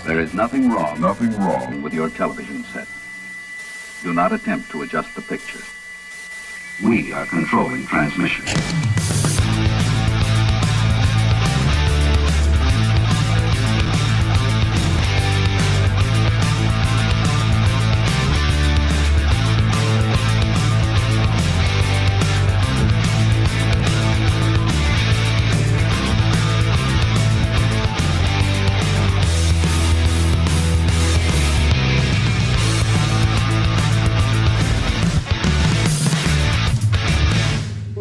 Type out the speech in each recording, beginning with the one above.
There is nothing wrong with your television set. Do not attempt to adjust the picture. We are controlling transmission.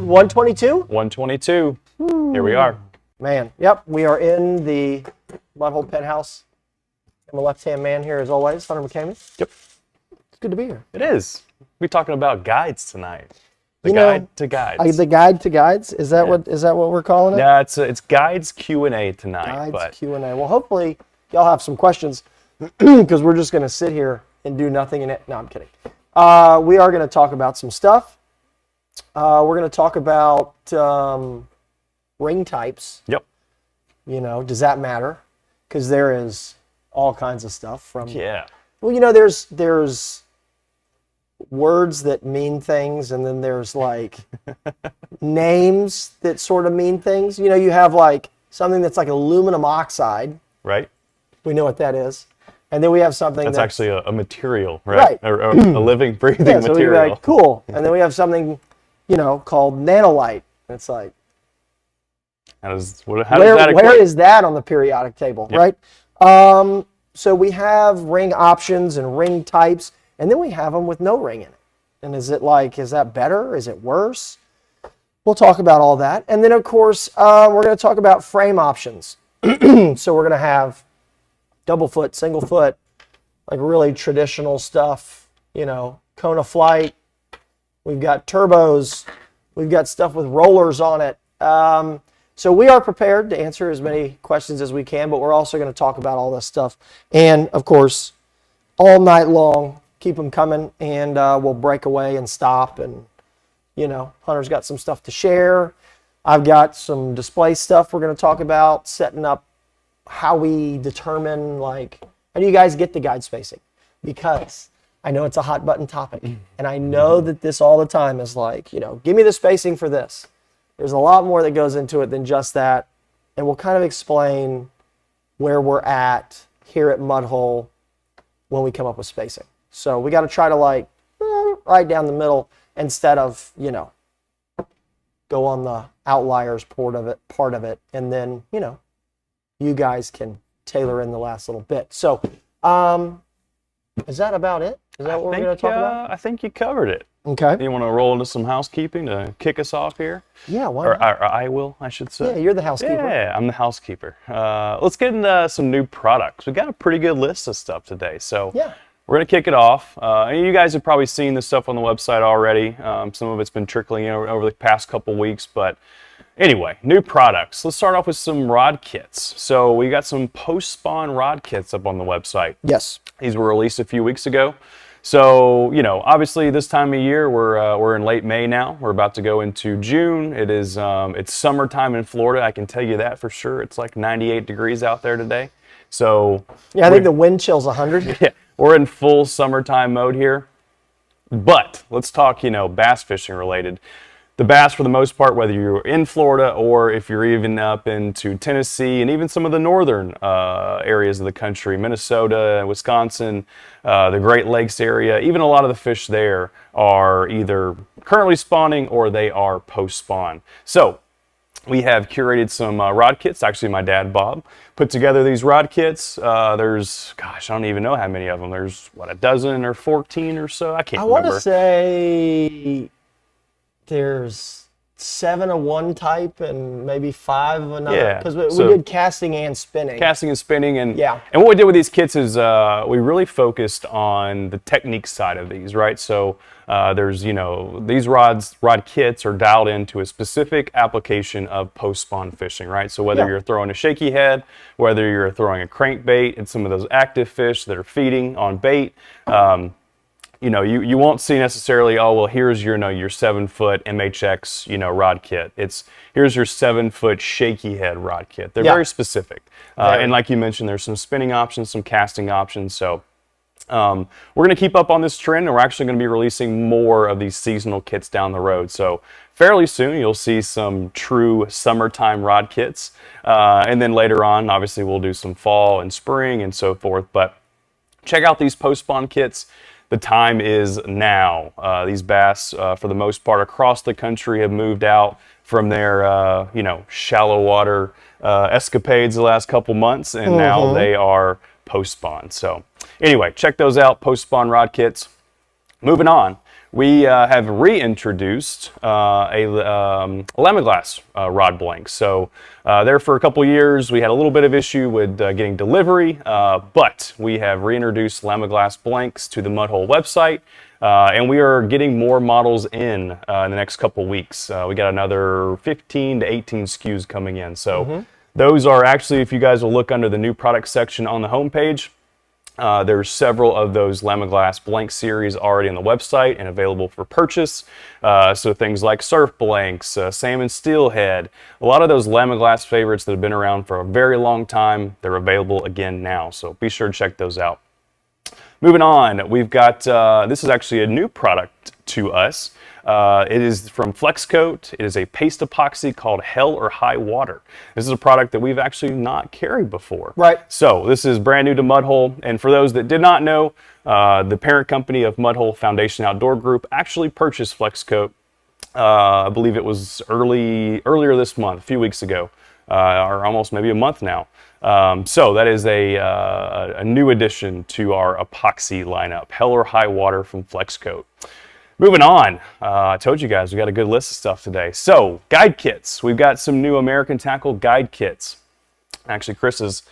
One 122. Here we are. Man, yep, we are in the Butthole Penthouse. I'm a left-hand man here as always, Hunter McCamey. Yep. It's good to be here. It is. We're talking about guides tonight. The guide to guides. Is that what we're calling it? Yeah, it's guides Q&A tonight. Guides Q&A. Well, hopefully y'all have some questions because we're just going to sit here and do nothing in it. No, I'm kidding. We are going to talk about some stuff. We're going to talk about ring types. Yep. You know, does that matter? Because there is all kinds of stuff from. Yeah. Well, you know, there's words that mean things, and then there's like names that sort of mean things. You know, you have like something that's like aluminum oxide. Right. We know what that is. And then we have something that's actually a material, right? Right. Or a living, breathing material. So we're like, cool. And then we have something, you know, called nanolite. It's like, how does that where is that on the periodic table, yep. right? So we have ring options and ring types, and then we have them with no ring in it. And is that better? Is it worse? We'll talk about all that. And then, of course, we're going to talk about frame options. So we're going to have double foot, single foot, like really traditional stuff, you know, Kona Flight. We've got turbos. We've got stuff with rollers on it. So we are prepared to answer as many questions as we can, but we're also going to talk about all this stuff. And, of course, all night long, keep them coming, and we'll break away and stop. And, you know, Hunter's got some stuff to share. I've got some display stuff we're going to talk about, setting up how we determine, like, how do you guys get the guide spacing? Because I know it's a hot button topic, and I know that this all the time is like, you know, give me the spacing for this. There's a lot more that goes into it than just that, and we'll kind of explain where we're at here at Mudhole when we come up with spacing. So we got to try to like right down the middle instead of, you know, go on the outliers part of it, and then, you know, you guys can tailor in the last little bit. So, is that about it? Is that what we're going to talk about? I think you covered it. Okay. You want to roll into some housekeeping to kick us off here? Yeah, why not? Or I will, I should say. Yeah, you're the housekeeper. Yeah, I'm the housekeeper. Let's get into some new products. We got a pretty good list of stuff today. So yeah, we're going to kick it off. And you guys have probably seen this stuff on the website already. Some of it's been trickling in over the past couple weeks, but anyway, new products. Let's start off with some rod kits. So we got some post-spawn rod kits up on the website. Yes. These were released a few weeks ago. So, you know, obviously this time of year, we're in late May now. We're about to go into June. It is, it's summertime in Florida. I can tell you that for sure. It's like 98 degrees out there today. So yeah, I think the wind chill's 100. Yeah, we're in full summertime mode here. But let's talk, you know, bass fishing related. The bass, for the most part, whether you're in Florida or if you're even up into Tennessee and even some of the northern areas of the country, Minnesota, Wisconsin, the Great Lakes area, even a lot of the fish there are either currently spawning or they are post-spawn. So we have curated some rod kits. Actually, my dad, Bob, put together these rod kits. There's, gosh, I don't even know how many of them. There's, what, a dozen or 14 or so? I can't remember. I want to say there's 7 of one type and maybe 5 of another. Yeah. Because we did casting and spinning. Casting and spinning. And, yeah. And what we did with these kits is we really focused on the technique side of these, right? So there's, you know, these rod kits are dialed into a specific application of post-spawn fishing, right? So whether you're throwing a shaky head, whether you're throwing a crankbait, and some of those active fish that are feeding on bait, you won't see necessarily, oh, well, here's your 7-foot MHX, rod kit. Here's your 7-foot shaky head rod kit. They're very specific. And like you mentioned, there's some spinning options, some casting options. So we're going to keep up on this trend, and we're actually going to be releasing more of these seasonal kits down the road. So fairly soon, you'll see some true summertime rod kits. And then later on, obviously, we'll do some fall and spring and so forth. But check out these post-spawn kits. The time is now. These bass, for the most part, across the country have moved out from their, shallow water escapades the last couple months, and now they are post-spawn. So anyway, check those out, post-spawn rod kits. Moving on, we have reintroduced a Lemoglass rod blank. So there for a couple years, we had a little bit of issue with getting delivery, but we have reintroduced Lemoglass blanks to the Mudhole website, and we are getting more models in the next couple weeks. We got another 15 to 18 SKUs coming in. So those are actually, if you guys will look under the new product section on the homepage, there's several of those Lemoglass blank series already on the website and available for purchase. So things like surf blanks, salmon steelhead, a lot of those Lemoglass favorites that have been around for a very long time, they're available again now. So be sure to check those out. Moving on, we've got, this is actually a new product to us. It is from FlexCoat. It is a paste epoxy called Hell or High Water. This is a product that we've actually not carried before. Right. So this is brand new to Mudhole. And for those that did not know, the parent company of Mudhole Foundation Outdoor Group actually purchased FlexCoat. I believe it was earlier this month, a few weeks ago, or almost maybe a month now. So that is a new addition to our epoxy lineup, Hell or High Water from FlexCoat. Moving on, I told you guys we got a good list of stuff today. So guide kits, we've got some new American Tackle guide kits. Actually, Chris's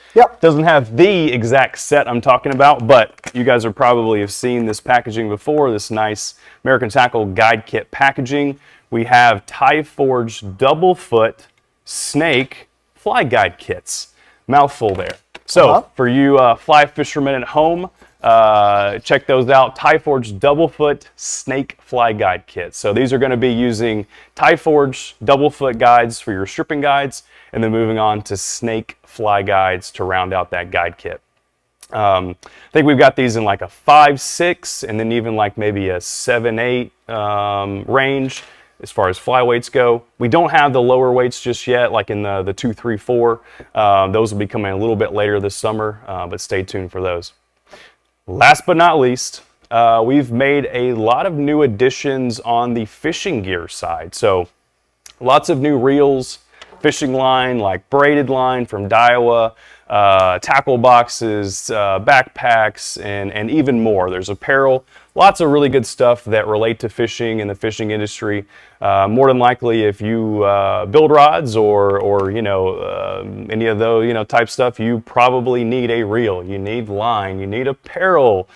doesn't have the exact set I'm talking about, but you guys are probably have seen this packaging before, this nice American Tackle guide kit packaging. We have Tie Forged double foot snake fly guide kits. Mouthful there. So for you fly fishermen at home, check those out. Tie Forged double foot snake fly guide kits. So these are going to be using Tie Forged double foot guides for your stripping guides, and then moving on to snake fly guides to round out that guide kit. I think we've got these in like a 5-6 and then even like maybe a 7-8 range as far as fly weights go. We don't have the lower weights just yet, like in the 2, 3, 4. Those will be coming a little bit later this summer, but stay tuned for those. Last but not least, we've made a lot of new additions on the fishing gear side. So lots of new reels, fishing line like braided line from Daiwa, tackle boxes, backpacks, and even more. There's apparel, lots of really good stuff that relate to fishing and the fishing industry. More than likely, if you build rods or any of those type stuff, you probably need a reel. You need line. You need apparel.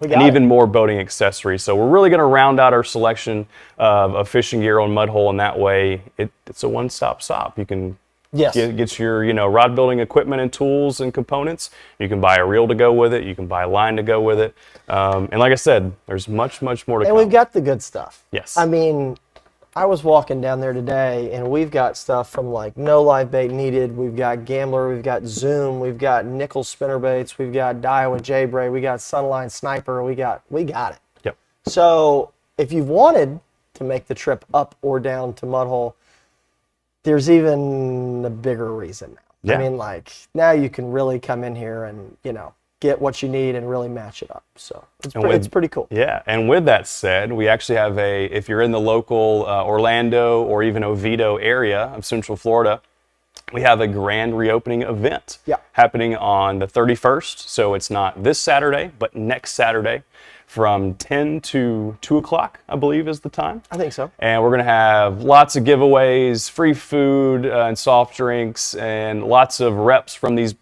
And even more boating accessories. So we're really going to round out our selection of fishing gear on Mudhole, and that way it's a one-stop shop. You can get your rod building equipment and tools and components. You can buy a reel to go with it. You can buy a line to go with it. And like I said, there's much more to come. And we've got the good stuff. Yes. I mean, I was walking down there today, and we've got stuff from like no live bait needed. We've got Gambler, we've got Zoom, we've got nickel spinnerbaits, we've got Daiwa J-Braid, we got Sunline Sniper, we got it. Yep. So if you've wanted to make the trip up or down to Mudhole, there's even a bigger reason now. Yeah. I mean, like now you can really come in here and get what you need and really match it up. So it's pretty cool. Yeah, and with that said, we actually have if you're in the local Orlando or even Oviedo area of Central Florida, we have a grand reopening event happening on the 31st. So it's not this Saturday, but next Saturday from 10 to 2 o'clock, I believe is the time. I think so. And we're going to have lots of giveaways, free food and soft drinks, and lots of reps from these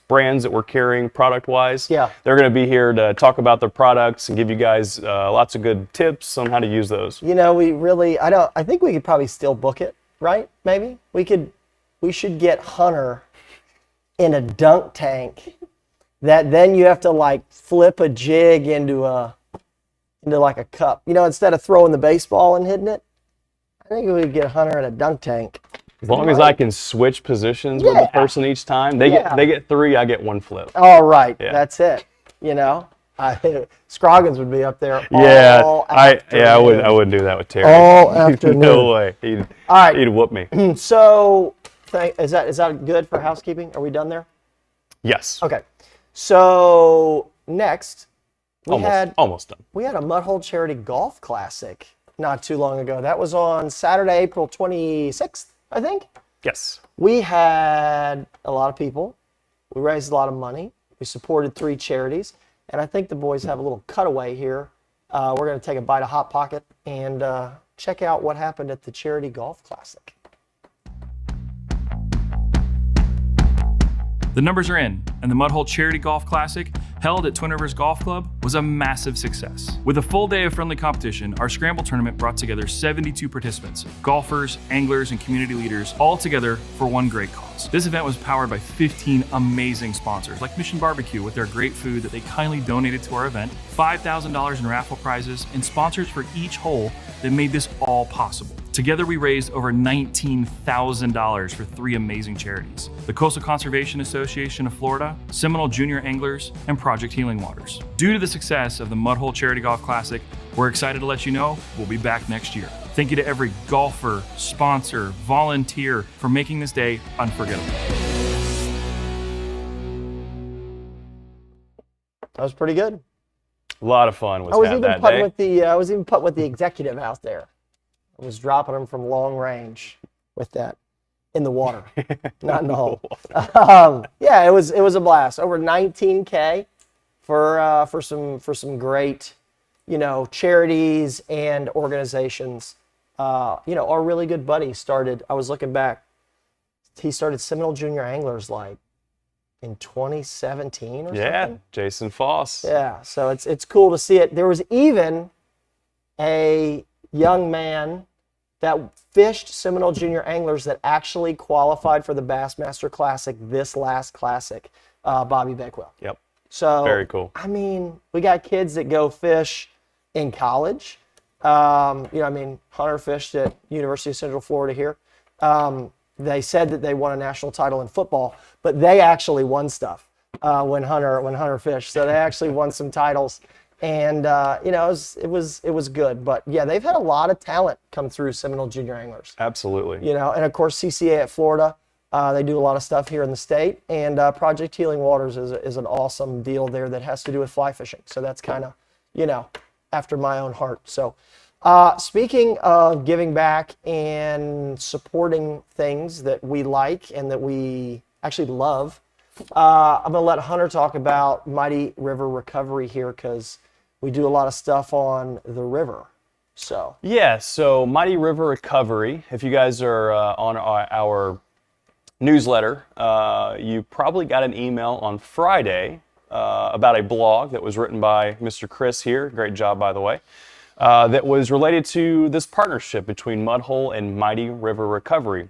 brands that we're carrying product-wise. Yeah. They're going to be here to talk about their products and give you guys lots of good tips on how to use those. I think we could probably still book it, right? Maybe we should get Hunter in a dunk tank that then you have to like flip a jig into like a cup. You know, instead of throwing the baseball and hitting it, I think we could get Hunter in a dunk tank. As long as I can switch positions with the person each time, they get 3, I get 1 flip. All right, Yeah. that's it. You know, Scroggins would be up there. Yeah, all I afternoon. wouldn't do that with Terry. All afternoon. No way. All right. He'd whoop me. So, is that good for housekeeping? Are we done there? Yes. Okay. So next, Almost done. we had a Mudhole Charity Golf Classic not too long ago. That was on Saturday, April 26th, I think. Yes. We had a lot of people. We raised a lot of money. We supported 3 charities. And I think the boys have a little cutaway here. We're going to take a bite of Hot Pocket and check out what happened at the Charity Golf Classic. The numbers are in, and the Mudhole Charity Golf Classic, held at Twin Rivers Golf Club, was a massive success. With a full day of friendly competition, our Scramble tournament brought together 72 participants, golfers, anglers, and community leaders, all together for one great cause. This event was powered by 15 amazing sponsors, like Mission Barbecue with their great food that they kindly donated to our event, $5,000 in raffle prizes, and sponsors for each hole that made this all possible. Together, we raised over $19,000 for 3 amazing charities: the Coastal Conservation Association of Florida, Seminole Junior Anglers, and Project Healing Waters. Due to the success of the Mudhole Charity Golf Classic, we're excited to let you know we'll be back next year. Thank you to every golfer, sponsor, volunteer for making this day unforgettable. That was pretty good. A lot of fun was I was had even that putting day. with the executive out there. I was dropping them from long range with that in the water, not in the hole. Yeah, it was a blast. Over 19K for some great, charities and organizations. Our really good buddy started. I was looking back. He started Seminole Junior Anglers like in 2017 or something. Jason Foss. Yeah, so it's cool to see it. There was even a young man that fished Seminole Junior Anglers that actually qualified for the Bassmaster Classic this last Classic, Bobby Beckwell. Yep. So Very cool. I mean, we got kids that go fish in college. Hunter fished at University of Central Florida here. They said that they won a national title in football, but they actually won stuff when Hunter fished. So they actually won some titles, and it was good. But yeah, they've had a lot of talent come through Seminole Junior Anglers. Absolutely. And of course CCA at Florida, they do a lot of stuff here in the state, and Project Healing Waters is an awesome deal there that has to do with fly fishing. So that's kind of after my own heart. So. Speaking of giving back and supporting things that we like and that we actually love, I'm going to let Hunter talk about Mighty River Recovery here because we do a lot of stuff on the river. So Mighty River Recovery, if you guys are on our newsletter, you probably got an email on Friday about a blog that was written by Mr. Chris here. Great job, by the way. That was related to this partnership between Mudhole and Mighty River Recovery.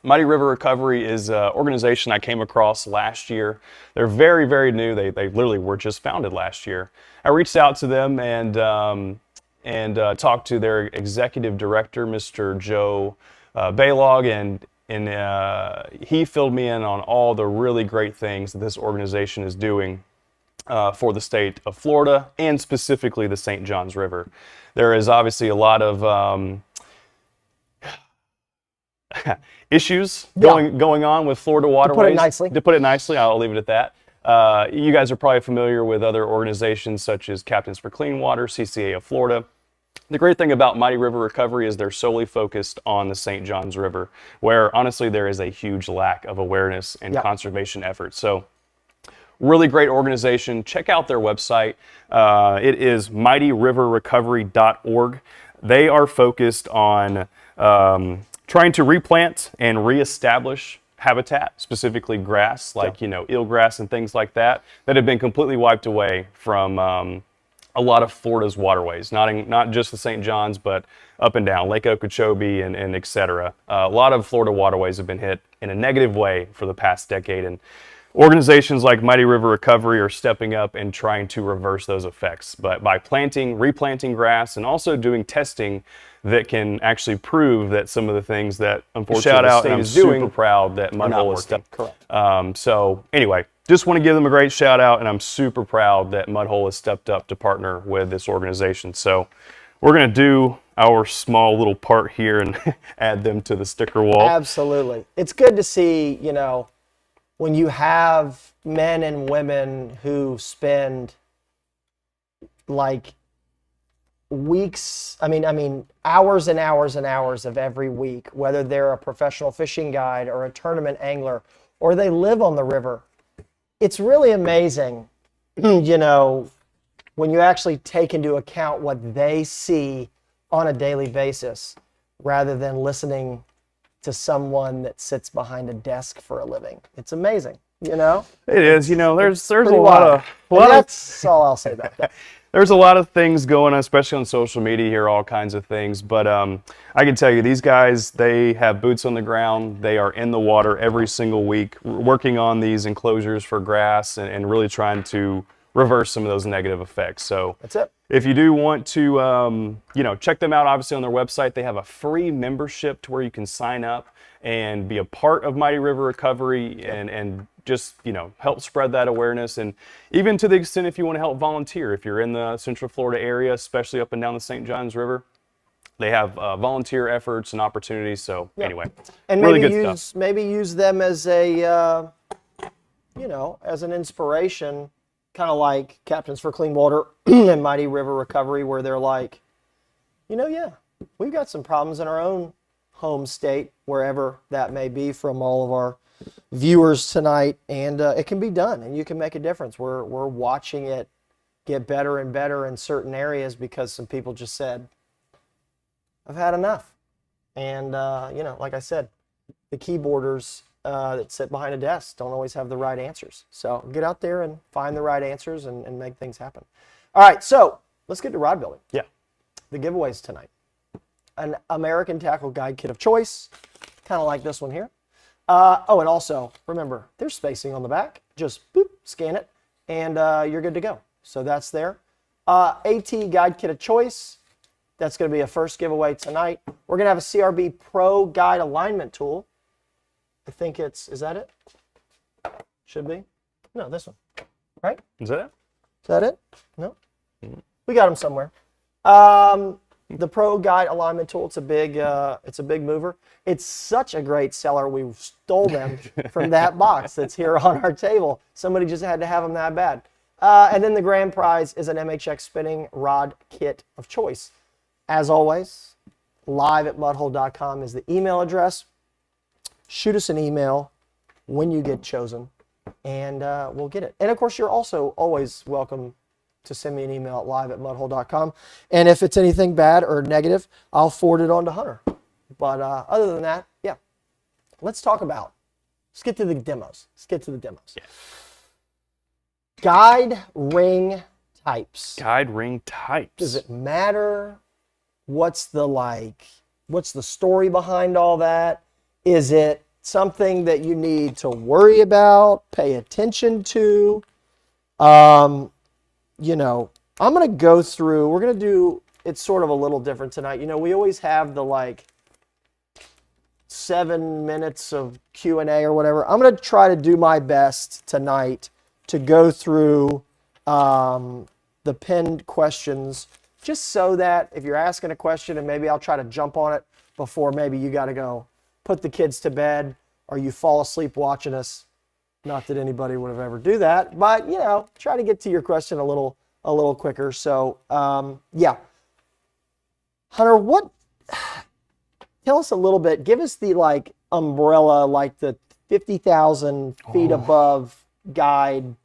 Mighty River Recovery is an organization I came across last year. They're very, very new. They literally were just founded last year. I reached out to them and talked to their executive director, Mr. Joe Baylog, and he filled me in on all the really great things that this organization is doing for the state of Florida and specifically the St. Johns River. There is obviously a lot of issues going on with Florida waterways. To put it nicely, I'll leave it at that. You guys are probably familiar with other organizations such as Captains for Clean Water, CCA of Florida. The great thing about Mighty River Recovery is they're solely focused on the St. Johns River, where honestly there is a huge lack of awareness and conservation efforts. So really great organization. Check out their website. It is mightyriverrecovery.org. They are focused on trying to replant and reestablish habitat, specifically grass, like eelgrass and things like that have been completely wiped away from a lot of Florida's waterways, not just the St. Johns, but up and down, Lake Okeechobee and et cetera. A lot of Florida waterways have been hit in a negative way for the past decade, and organizations like Mighty River Recovery are stepping up and trying to reverse those effects, but by planting, replanting grass, and also doing testing that can actually prove that some of the things that unfortunately the state is doing. I'm super proud that Mudhole is stepped. Correct. So anyway, just want to give them a great shout out, and I'm super proud that Mudhole has stepped up to partner with this organization. So we're going to do our small little part here and add them to the sticker wall. Absolutely. It's good to see, you know, when you have men and women who spend like weeks, I mean hours and hours and hours of every week, whether they're a professional fishing guide or a tournament angler, or they live on the river. It's really amazing, you know, when you actually take into account what they see on a daily basis, rather than listening to someone that sits behind a desk for a living. It's amazing, you know? It is, you know, there's a pretty lot wild. of That's all I'll say about that. there's a lot of things going on, especially on social media here, all kinds of things. But I can tell you, these guys, they have boots on the ground. They are in the water every single week, working on these enclosures for grass and really trying to reverse some of those negative effects. So That's it. if you do want to, you know, check them out, obviously on their website, they have a free membership to where you can sign up and be a part of Mighty River Recovery and just, you know, help spread that awareness. And even to the extent if you want to help volunteer, if you're in the Central Florida area, especially up and down the St. Johns River, they have volunteer efforts and opportunities. So anyway, And really maybe good stuff. maybe use them as a, you know, as an inspiration, kind of like Captains for Clean Water and Mighty River Recovery, where they're like, you know, yeah, we've got some problems in our own home state, wherever that may be from all of our viewers tonight, and it can be done, and you can make a difference. We're watching it get better and better in certain areas because some people just said, I've had enough. And, you know, like I said, the keyboarders that sit behind a desk don't always have the right answers. So get out there and find the right answers and make things happen. All right, so let's get to rod building. Yeah. The giveaways tonight. An American Tackle Guide kit of choice, kind of like this one here. Oh, and also, remember, there's spacing on the back. Just boop, scan it, and you're good to go. So that's there. AT Guide kit of choice. That's going to be a first giveaway tonight. We're going to have a CRB Pro Guide alignment tool. I think it's, is that it? Should be. No, this one. Right? Is that it? Is that it? No? We got them somewhere. The Pro Guide alignment tool, it's a big mover. It's such a great seller. We stole them from that box that's here on our table. Somebody just had to have them that bad. And then the grand prize is an MHX spinning rod kit of choice. As always, live@mudhole.com is the email address. Shoot us an email when you get chosen, and we'll get it. And of course, you're also always welcome to send me an email at live@mudhole.com. And if it's anything bad or negative, I'll forward it on to Hunter. But other than that, yeah. Let's get to the demos. Yeah. Guide ring types. Guide ring types. Does it matter? What's the story behind all that? Is it something that you need to worry about, pay attention to? You know, I'm going to go through, we're going to do, it's sort of a little different tonight. You know, we always have the 7 minutes of Q&A or whatever. I'm going to try to do my best tonight to go through the pinned questions, just so that if you're asking a question and maybe I'll try to jump on it before maybe you got to go put the kids to bed or you fall asleep watching us. Not that anybody would have ever do that, but you know, try to get to your question a little quicker. So yeah, Hunter, tell us a little bit. Give us the umbrella, the 50,000 feet above guide.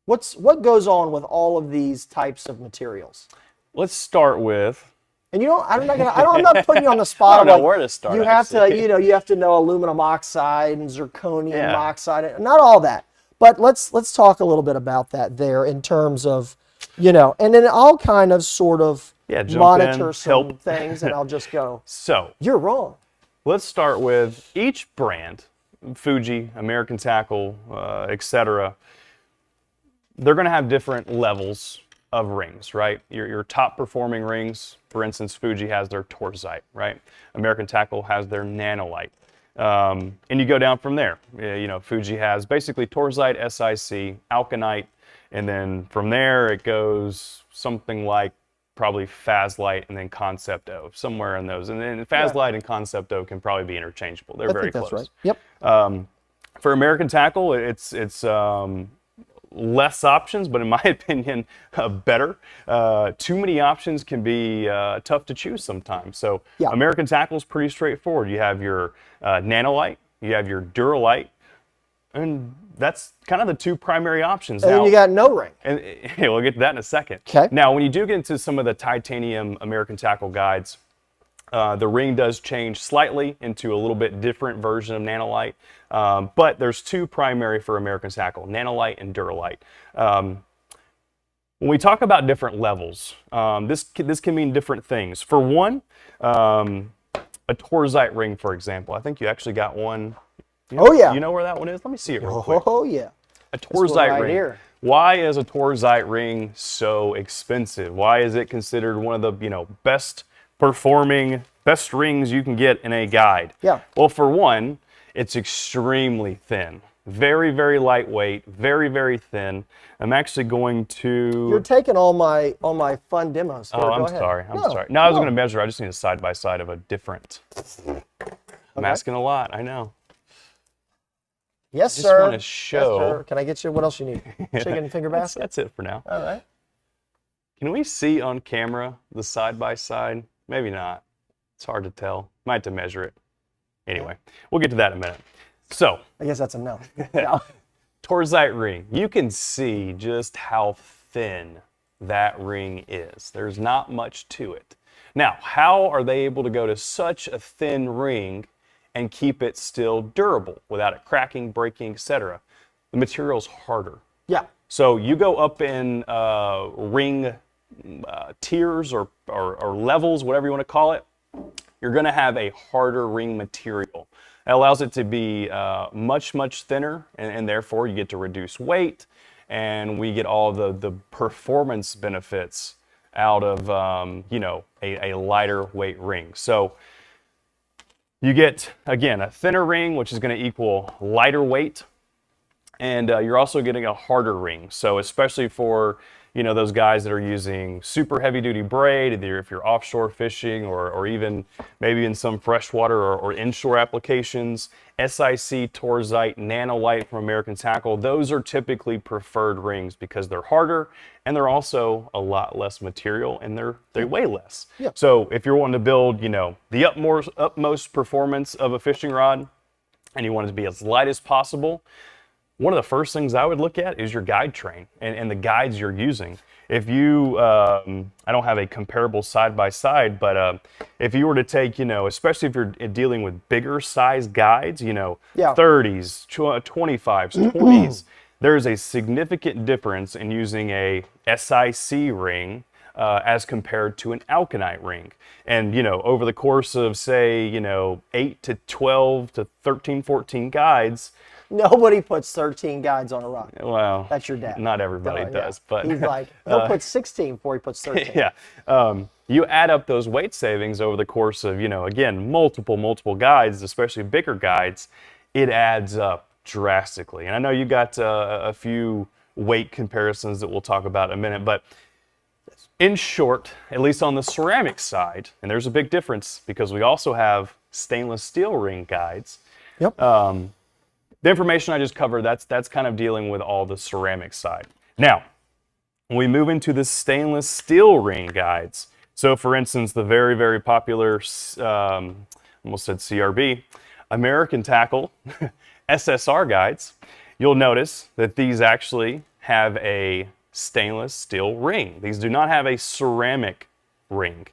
What goes on with all of these types of materials? Let's start with. And I'm not putting you on the spot. I don't know where to start. You have to know aluminum oxide and zirconium oxide, not all that. But let's talk a little bit about that there in terms of, and then I'll kind of sort of monitor some things, and I'll just go. So you're wrong. Let's start with each brand. Fuji, American Tackle, etc., they're going to have different levels of rings, right? Your top performing rings, for instance, Fuji has their Torzite, right? American Tackle has their Nanolite. And you go down from there. You know, Fuji has basically Torzite, SIC, Alkanite, and then from there it goes something like probably Fazlite and then Concept O, somewhere in those. And then Fazlite and Concept O can probably be interchangeable. They're very close. That's right. Yep. For American Tackle, it's less options, but in my opinion, better. Too many options can be tough to choose sometimes. So Yeah. American Tackle is pretty straightforward. You have your Nanolite, you have your Duralite, and that's kind of the two primary options. And then you got no ring. And we'll get to that in a second. Okay. Now, when you do get into some of the titanium American Tackle guides, the ring does change slightly into a little bit different version of Nanolite, but there's two primary for American Tackle, Nanolite and Duralite. When we talk about different levels, this can mean different things. For one, a Torzite ring, for example. I think you actually got one. Oh, yeah. You know where that one is? Let me see it real quick. Oh, yeah. A Torzite right ring. here. Why is a Torzite ring so expensive? Why is it considered one of the best performing, best rings you can get in a guide? Yeah. Well, for one, it's extremely thin. Very, very lightweight, very, very thin. I'm actually going to... You're taking all my fun demos. Here, Oh, go I'm ahead. sorry. I'm No, sorry. No, I was no. going to measure. I just need a side-by-side of a different... I'm asking a lot, I know. Yes, Just sir. wanna show- Yes, sir. Can I get you, what else you need? Chicken finger basket? That's it for now. All right. Can we see on camera the side-by-side? Maybe not. It's hard to tell. Might have to measure it. Anyway, we'll get to that in a minute. So, I guess that's a no. Yeah. Torzite ring. You can see just how thin that ring is. There's not much to it. Now, how are they able to go to such a thin ring and keep it still durable without it cracking, breaking, etc.? The material's harder. Yeah. So you go up in ring tiers or levels, whatever you want to call it, you're going to have a harder ring material. That allows it to be much, much thinner, and therefore you get to reduce weight, and we get all the performance benefits out of a lighter weight ring. So you get, again, a thinner ring, which is going to equal lighter weight, and you're also getting a harder ring. So especially for those guys that are using super heavy duty braid, either if you're offshore fishing or even maybe in some freshwater or inshore applications, SIC, Torzite, Nanolite from American Tackle, those are typically preferred rings because they're harder and they're also a lot less material and they weigh less. Yeah. So if you're wanting to build, the utmost performance of a fishing rod and you want it to be as light as possible, one of the first things I would look at is your guide train and the guides you're using. If you, I don't have a comparable side-by-side, but if you were to take, especially if you're dealing with bigger size guides, 30s, 25s, 20s, there's a significant difference in using a SIC ring as compared to an alkanite ring. And, over the course of, say, 8 to 12 to 13, 14 guides, Nobody puts 13 guides on a rod. well, That's your dad. Not everybody does, but he's like, he'll put 16 before he puts 13. yeah. You add up those weight savings over the course of, again, multiple guides, especially bigger guides, it adds up drastically. And I know you got a few weight comparisons that we'll talk about in a minute, but in short, at least on the ceramic side, and there's a big difference because we also have stainless steel ring guides. Yep. The information I just covered, that's kind of dealing with all the ceramic side. Now, when we move into the stainless steel ring guides, so for instance, the very, very popular, almost said CRB, American Tackle SSR guides, you'll notice that these actually have a stainless steel ring. These do not have a ceramic ring.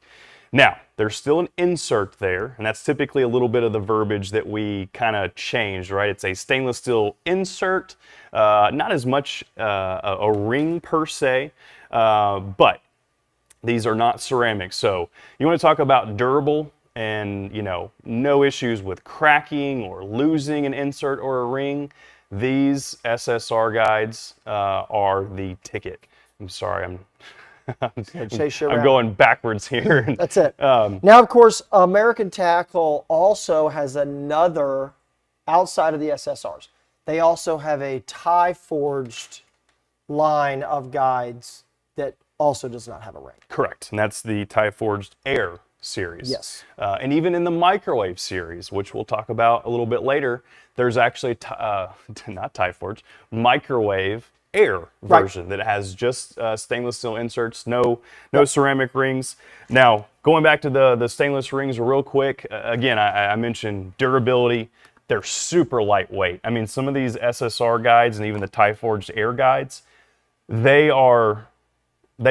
Now, there's still an insert there, and that's typically a little bit of the verbiage that we kind of changed, right? It's a stainless steel insert, not as much a ring per se, but these are not ceramic. So you want to talk about durable and no issues with cracking or losing an insert or a ring, these SSR guides are the ticket. I'm sorry, I'm going backwards here. That's it. Now, of course, American Tackle also has another, outside of the SSRs, they also have a tie forged line of guides that also does not have a ring. Correct, and that's the tie forged Air series. Yes. And even in the microwave series, which we'll talk about a little bit later, there's actually not tie forged, microwave Air version that has just stainless steel inserts, no ceramic rings. Now, going back to the stainless rings real quick, again, I mentioned durability. They're super lightweight. I mean, some of these SSR guides and even the tie forged Air guides, they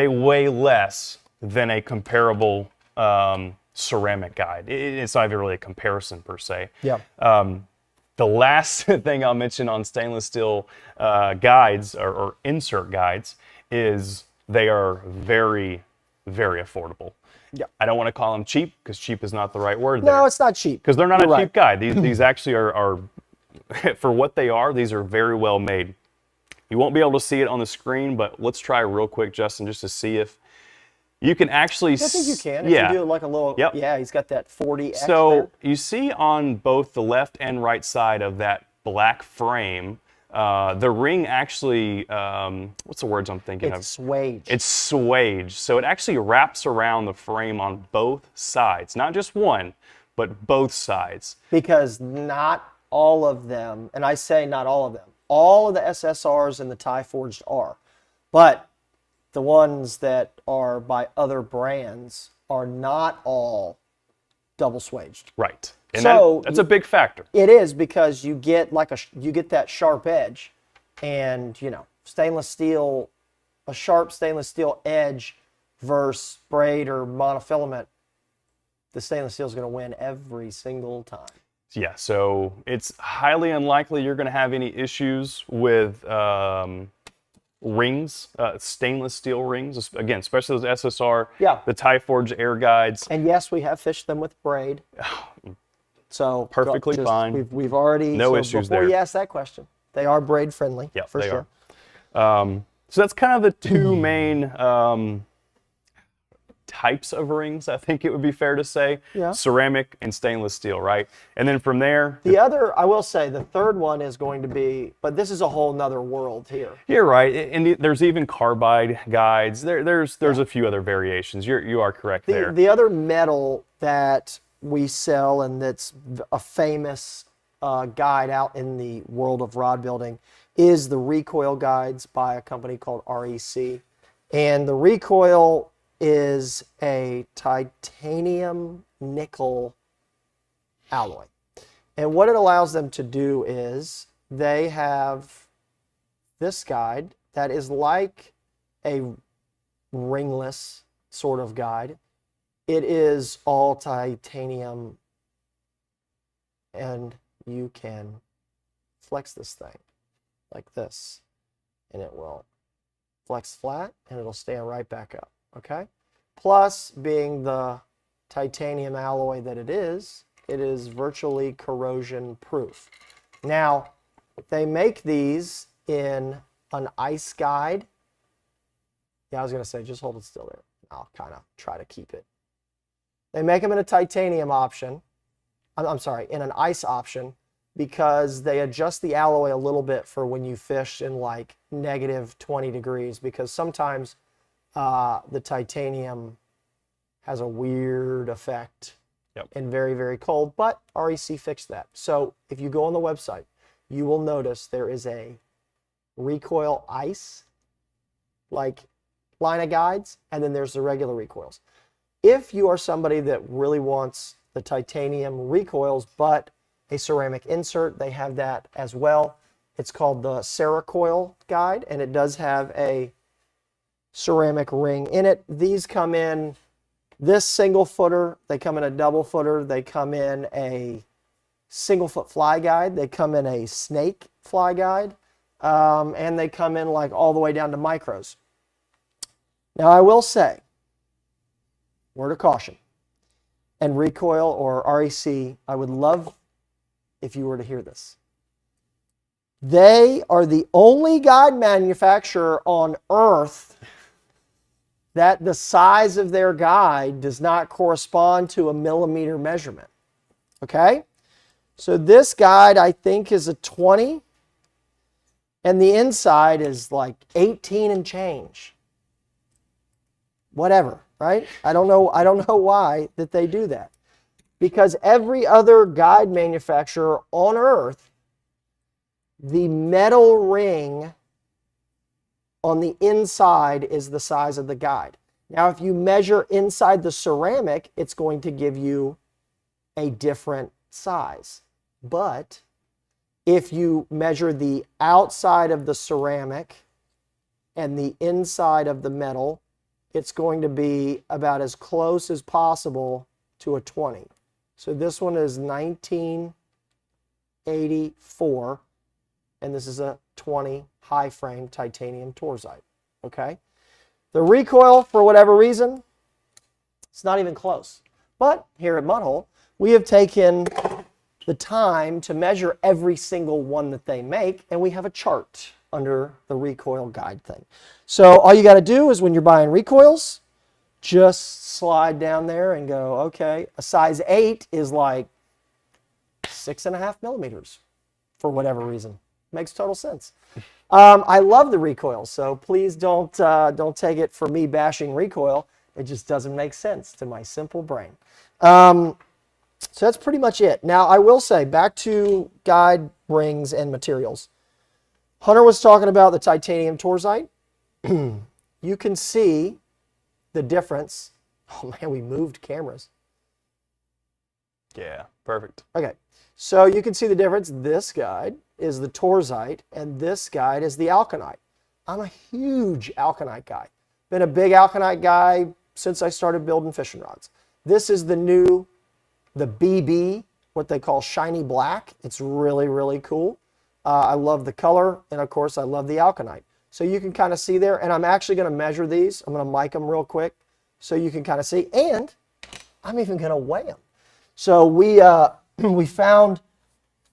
weigh less than a comparable ceramic guide. It's not even really a comparison per se. Yeah. The last thing I'll mention on stainless steel guides or insert guides is they are very, very affordable. Yeah. I don't want to call them cheap because cheap is not the right word No, there. it's not cheap. Because they're not You're a cheap guide. These actually are for what they are, these are very well made. You won't be able to see it on the screen, but let's try real quick, Justin, just to see if you can actually... I think you can. Yeah. If you do like a little... Yep. Yeah, he's got that 40X So there. you see on both the left and right side of that black frame, the ring actually, what's the words I'm thinking of? It's swage. It's swage. So it actually wraps around the frame on both sides. Not just one, but both sides. Because not all of them, and I say not all of them, all of the SSRs and the tie forged are. But the ones that are by other brands are not all double swaged. Right. And So that's a big factor. It is, because you get you get that sharp edge, and stainless steel, a sharp stainless steel edge versus braid or monofilament, the stainless steel is going to win every single time. Yeah, so it's highly unlikely you're going to have any issues with rings, stainless steel rings, again, especially those SSR, the tie forged Air guides. And yes, we have fished them with braid. So perfectly fine. We've already no issues there. Before you ask that question, they are braid friendly. Yeah, for they sure. are. So that's kind of the two main types of rings, I think it would be fair to say. Yeah. Ceramic and stainless steel, right? And then from there... The other, I will say, the third one is going to be, but this is a whole nother world here. You're right, and there's even carbide guides. There's a few other variations. You are correct there. The other metal that we sell, and that's a famous guide out in the world of rod building, is the recoil guides by a company called REC. And the recoil is a titanium nickel alloy. And what it allows them to do is they have this guide that is like a ringless sort of guide. It is all titanium, and you can flex this thing like this, and it will flex flat, and it'll stand right back up. Okay? Plus, being the titanium alloy that it is virtually corrosion proof. Now, they make these in an ice guide. Yeah, I was going to say, just hold it still there. I'll kind of try to keep it. They make them in a titanium option. I'm sorry, in an ice option, because they adjust the alloy a little bit for when you fish in like negative 20 degrees, because sometimes the titanium has a weird effect in very, very cold, but REC fixed that. So if you go on the website, you will notice there is a recoil ice like line of guides, and then there's the regular recoils. If you are somebody that really wants the titanium recoils but a ceramic insert, they have that as well. It's called the Ceracoil guide, and it does have a ceramic ring in it. These come in this single footer, they come in a double footer, they come in a single foot fly guide, they come in a snake fly guide, and they come in like all the way down to micros. Now I will say, word of caution, and Recoil or REC, I would love if you were to hear this. They are the only guide manufacturer on earth that the size of their guide does not correspond to a millimeter measurement. Okay? So this guide, I think, is a 20, and the inside is like 18 and change. Whatever, right? I don't know why that they do that. Because every other guide manufacturer on earth, the metal ring on the inside is the size of the guide. Now, if you measure inside the ceramic, it's going to give you a different size. But if you measure the outside of the ceramic and the inside of the metal, it's going to be about as close as possible to a 20. So this one is 1984, and this is a 20 high frame titanium torzite. Okay? The Recoil, for whatever reason, it's not even close. But here at Mudhole, we have taken the time to measure every single one that they make, and we have a chart under the Recoil guide thing. So all you got to do is when you're buying recoils, just slide down there and go, okay, a size 8 is like 6.5 millimeters for whatever reason. Makes total sense. I love the Recoil, so please don't take it for me bashing Recoil. It just doesn't make sense to my simple brain. So that's pretty much it. Now, I will say, back to guide rings and materials. Hunter was talking about the titanium torzite. You can see the difference. Oh man, we moved cameras. Yeah, perfect. Okay, so you can see the difference. This guide is the torzite, and this guide is the alkanite. I'm a huge alkanite guy. Been a big alkanite guy since I started building fishing rods. This is the BB, what they call shiny black. It's really, really cool. I love the color, and of course, I love the alkanite. So you can kind of see there, and I'm actually going to measure these. I'm going to mic them real quick so you can kind of see, and I'm even going to weigh them. So we found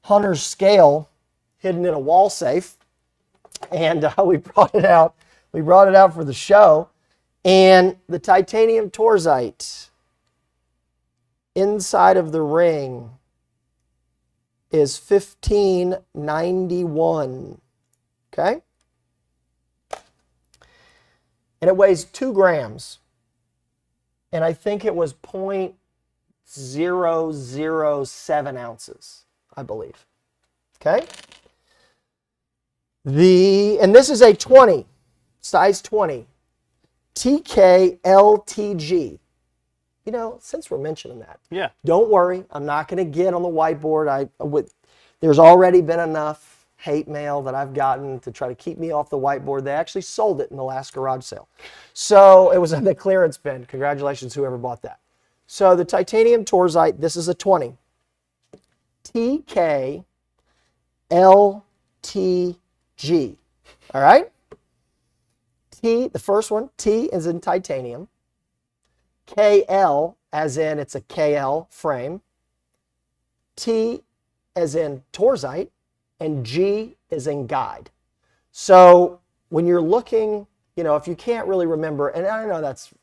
Hunter's scale hidden in a wall safe, and we brought it out. We brought it out for the show, and the titanium torzite inside of the ring is 1591, okay? And it weighs 2 grams, and I think it was 0.007 ounces, I believe, okay? And this is a 20, size 20, TKLTG. You know, since we're mentioning that, Yeah. don't worry. I'm not going to get on the whiteboard. There's already been enough hate mail that I've gotten to try to keep me off the whiteboard. They actually sold it in the last garage sale. So it was in the clearance bin. Congratulations, whoever bought that. So the titanium torzite, this is a 20. TKLTG. All right? The first one, T is in titanium. KL, as in it's a KL frame. T as in torzite. And G is in guide. So when you're looking, you know, if you can't really remember, and I know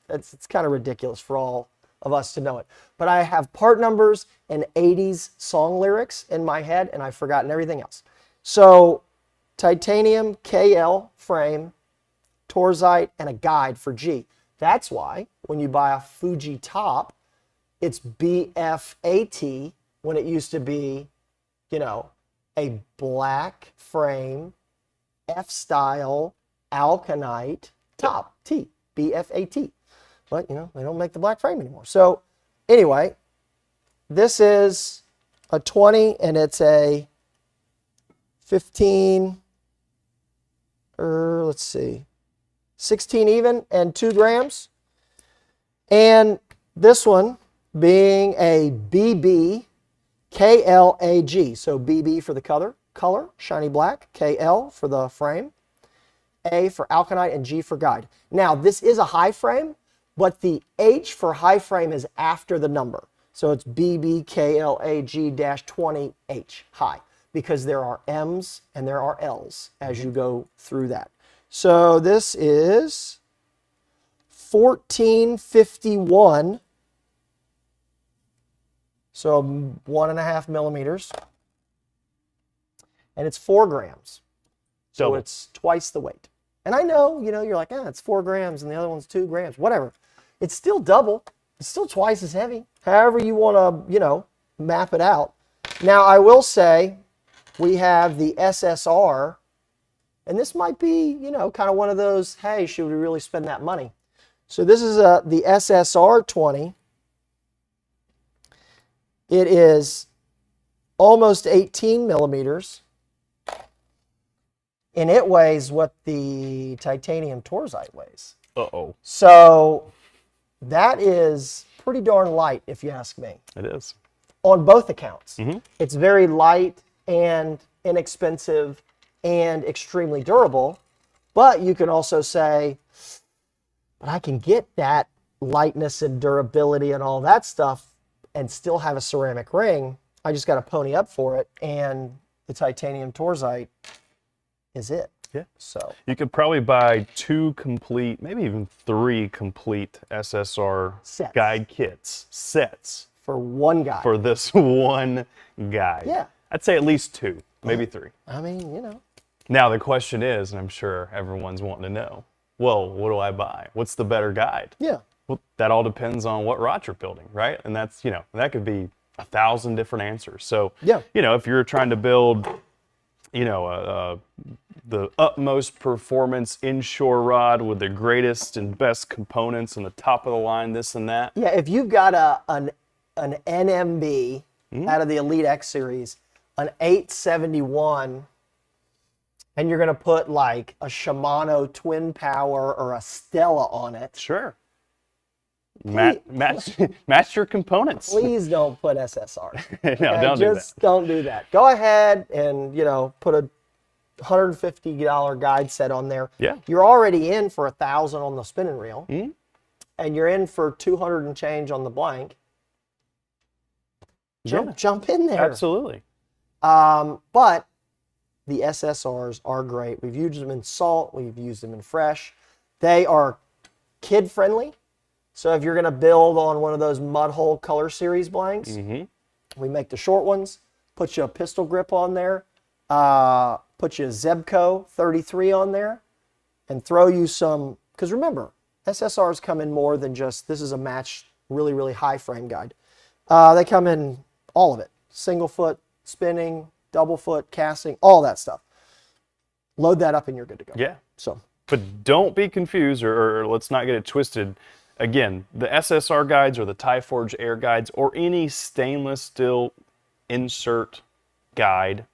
it's kind of ridiculous for all of us to know it, but I have part numbers and 80s song lyrics in my head, and I've forgotten everything else. So titanium, KL frame, torzite, and a guide for G. That's why when you buy a Fuji top, it's BFAT when it used to be, you know, a black frame, F-style, alkanite top, T, BFAT. But, you know, they don't make the black frame anymore. So, anyway, this is a 20, and it's a 15, let's see, 16 even, and 2 grams. And this one being a BB KLAG, so BB for the color, shiny black, KL for the frame, A for alkanite, and G for guide. Now, this is a high frame, but the H for high frame is after the number. So it's BBKLAG-20H, high, because there are M's and there are L's as you go through that. So this is 1451, so 1.5 millimeters, and it's 4 grams. So Double. it's twice the weight. And I know, you're like, it's 4 grams and the other one's 2 grams, whatever. It's still double. It's still twice as heavy. However you want to, map it out. Now, I will say we have the SSR, and this might be, kind of one of those, hey, should we really spend that money? So this is the SSR 20. It is almost 18 millimeters. And it weighs what the titanium torzite weighs. Uh-oh. So that is pretty darn light, if you ask me. It is. On both accounts. Mm-hmm. It's very light and inexpensive and extremely durable. But you can also say, but I can get that lightness and durability and all that stuff and still have a ceramic ring. I just got to pony up for it. And the titanium torzite is it. Yeah. So You could probably buy 2 complete, maybe even 3 complete SSR Sets. guide kits, sets, for one guy. for this one guide. Yeah. I'd say at least 2, maybe 3. I mean, Now the question is, and I'm sure everyone's wanting to know, well, what do I buy? What's the better guide? yeah. Well, that all depends on what rod you're building, right? And that's, that could be 1,000 different answers. So, Yeah. If you're trying to build, the utmost performance inshore rod with the greatest and best components and the top of the line, this and that. Yeah, if you've got an NMB out of the Elite X series, an 871, and you're going to put like a Shimano Twin Power or a Stella on it, Sure. Match your components. please don't put SSR. No, Okay? don't do that. Just don't do that. Go ahead and, put a $150 guide set on there. Yeah. You're already in for 1,000 on the spinning reel, Mhm. and you're in for 200 and change on the blank. Yeah. Jump in there. Absolutely. But the SSRs are great. We've used them in salt. We've used them in fresh. They are kid friendly. So if you're going to build on one of those mud hole color series blanks, we make the short ones, put you a pistol grip on there, put you a Zebco 33 on there, and throw you some, because remember, SSRs come in more than just, this is a matched, really, really high frame guide. They come in all of it. Single foot, spinning, double foot, casting, all that stuff. Load that up and you're good to go. Yeah. So, But don't be confused, or let's not get it twisted. Again, the SSR guides or the Tyforge Air guides or any stainless steel insert guide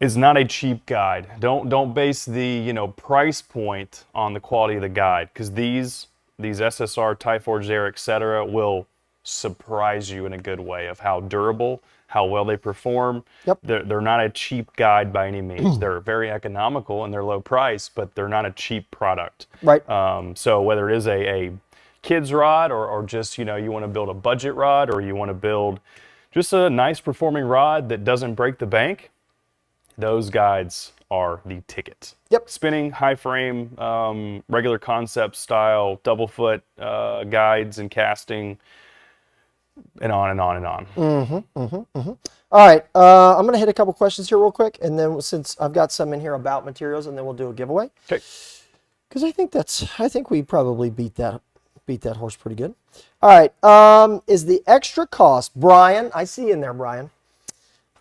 is not a cheap guide. Don't base the price point on the quality of the guide, because these SSR, Tyforge Air, etc. will surprise you in a good way of how durable, how well they perform. Yep. They're not a cheap guide by any means. They're very economical and they're low price, but they're not a cheap product. right. So whether it is a kid's rod or just, you want to build a budget rod, or you want to build just a nice performing rod that doesn't break the bank, those guides are the ticket. Yep. Spinning, high frame, regular concept style, double foot guides and casting, and on and on and on. All right. I'm going to hit a couple questions here real quick. And then since I've got some in here about materials, and then we'll do a giveaway. Okay. Because I think we probably beat that horse pretty good. All right. Is the extra cost, Brian, I see you in there, Brian.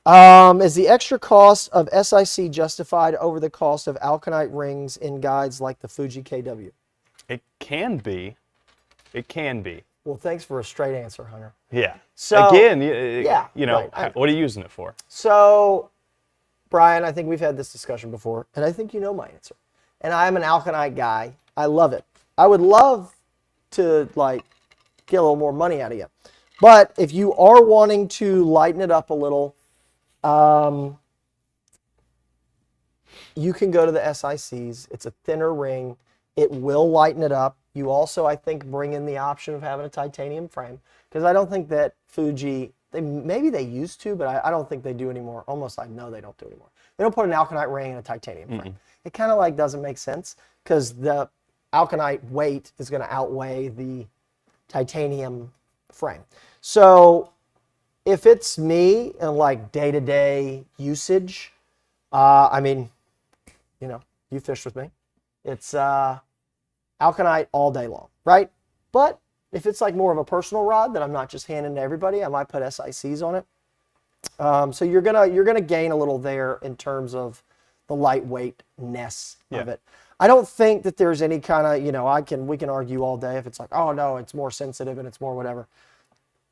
Is the extra cost of SIC justified over the cost of alkanite rings in guides like the Fuji KW? It can be. It can be. Well, thanks for a straight answer, Hunter. Yeah. So, again, yeah, right. What are you using it for? So, Brian, I think we've had this discussion before, and I think you know my answer. And I'm an alkanite guy. I love it. I would love to get a little more money out of you. But if you are wanting to lighten it up a little, you can go to the SICs. It's a thinner ring. It will lighten it up. You also, I think, bring in the option of having a titanium frame, because I don't think that Fuji, maybe they used to, but I don't think they do anymore. Almost I know they don't do anymore. They don't put an alkanite ring in a titanium frame. It kind of like doesn't make sense, because the alkanite weight is going to outweigh the titanium frame. So if it's me and like day-to-day usage, I mean, you know, you fish with me. It's alkanite all day long, right? But if it's like more of a personal rod that I'm not just handing to everybody, I might put SICs on it. So you're gonna gain a little there in terms of the lightweightness of it. I don't think that there's any kind of, you know, we can argue all day if it's like, oh no, it's more sensitive and it's more whatever.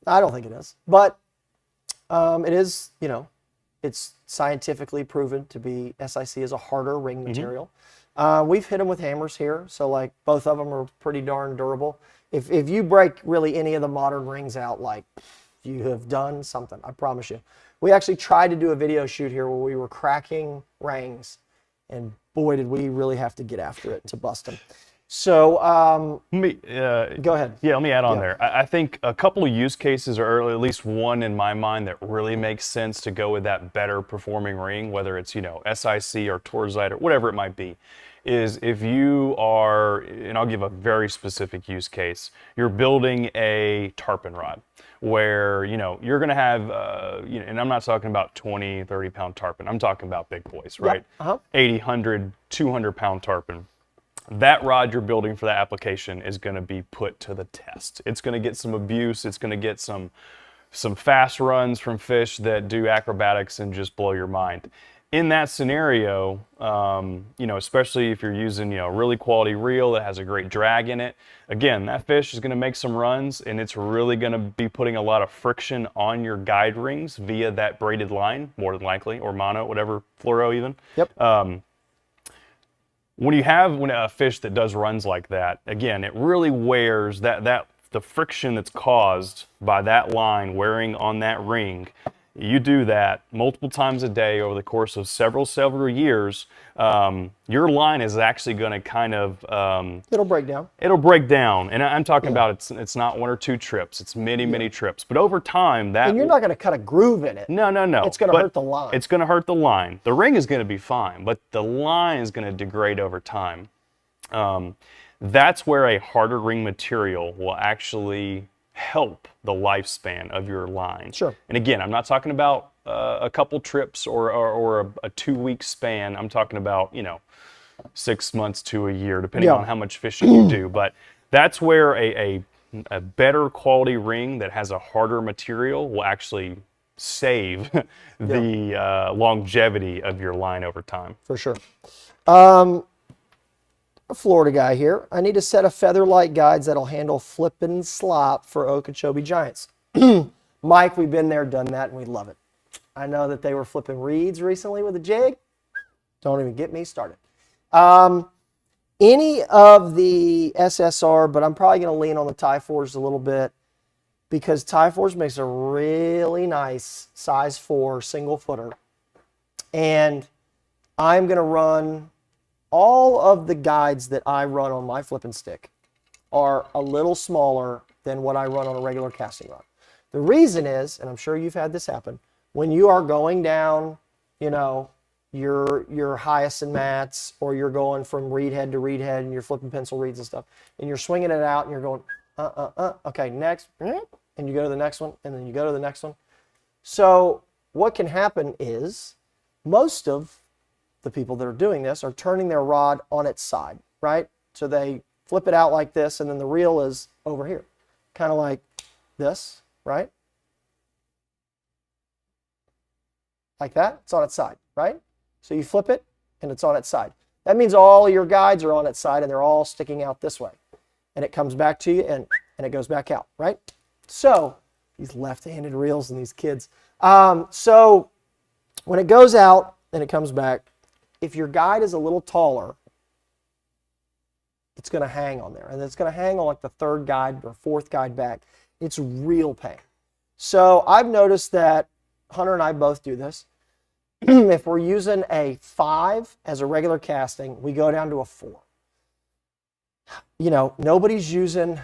I don't think it is, but it is, you know, it's scientifically proven to be, SIC is a harder ring material. We've hit them with hammers here, so like both of them are pretty darn durable. If you break really any of the modern rings out, like you have done something, I promise you. We actually tried to do a video shoot here where we were cracking rings, and boy, did we really have to get after it to bust them. So, go ahead. Yeah, let me add on there. I think a couple of use cases, or at least one in my mind, that really makes sense to go with that better performing ring, whether it's, you know, SIC or Torzite or whatever it might be, is if you are, and I'll give a very specific use case, you're building a tarpon rod where, you know, you're going to have, you know, and I'm not talking about 20, 30 pound tarpon. I'm talking about big boys, right? 80, 100, 200 pound tarpon. That rod you're building for that application is going to be put to the test. It's going to get some abuse. It's going to get some fast runs from fish that do acrobatics and just blow your mind. In that scenario, you know, especially if you're using, you know, a really quality reel that has a great drag in it, again, that fish is going to make some runs, and it's really going to be putting a lot of friction on your guide rings via that braided line, more than likely, or mono, whatever, fluoro even. Yep. When you have a fish that does runs like that, again, it really wears the friction that's caused by that line wearing on that ring. You do that multiple times a day over the course of several years, your line is actually going to kind of... it'll break down. It'll break down. And I'm talking about it's not one or two trips. It's many trips. But over time, that... And you're not going to cut a groove in it. No. It's going to hurt the line. It's going to hurt the line. The ring is going to be fine, but the line is going to degrade over time. That's where a harder ring material will actually help the lifespan of your line. Sure. And again, I'm not talking about a couple trips or a 2-week span. I'm talking about, you know, 6 months to a year, depending on how much fishing you do. But that's where a better quality ring that has a harder material will actually save the longevity of your line over time. For sure. A Florida guy here. I need a set of feather-light guides that'll handle flip and slop for Okeechobee Giants. Mike, we've been there, done that, and we love it. I know that they were flipping reeds recently with a jig. Don't even get me started. Any of the SSR, but I'm probably going to lean on the Tyforge a little bit, because Tyforge makes a really nice size 4 single footer. And I'm going to run... all of the guides that I run on my flipping stick are a little smaller than what I run on a regular casting rod. The reason is, and I'm sure you've had this happen, when you are going down, you know, your hyacinth mats, or you're going from reed head to reed head and you're flipping pencil reeds and stuff, and you're swinging it out and you're going, okay, next, and you go to the next one, and then you go to the next one. So what can happen is most of the people that are doing this are turning their rod on its side, right? So they flip it out like this, and then the reel is over here, kind of like this, right? Like that, it's on its side, right? So you flip it, and it's on its side. That means all your guides are on its side, and they're all sticking out this way. And it comes back to you, and it goes back out, right? So, these left-handed reels and these kids. So, when it goes out and it comes back, if your guide is a little taller, it's going to hang on there. And it's going to hang on like the 3rd guide or 4th guide back. It's real pain. So I've noticed that Hunter and I both do this. If we're using a 5 as a regular casting, we go down to a 4. nobody's using,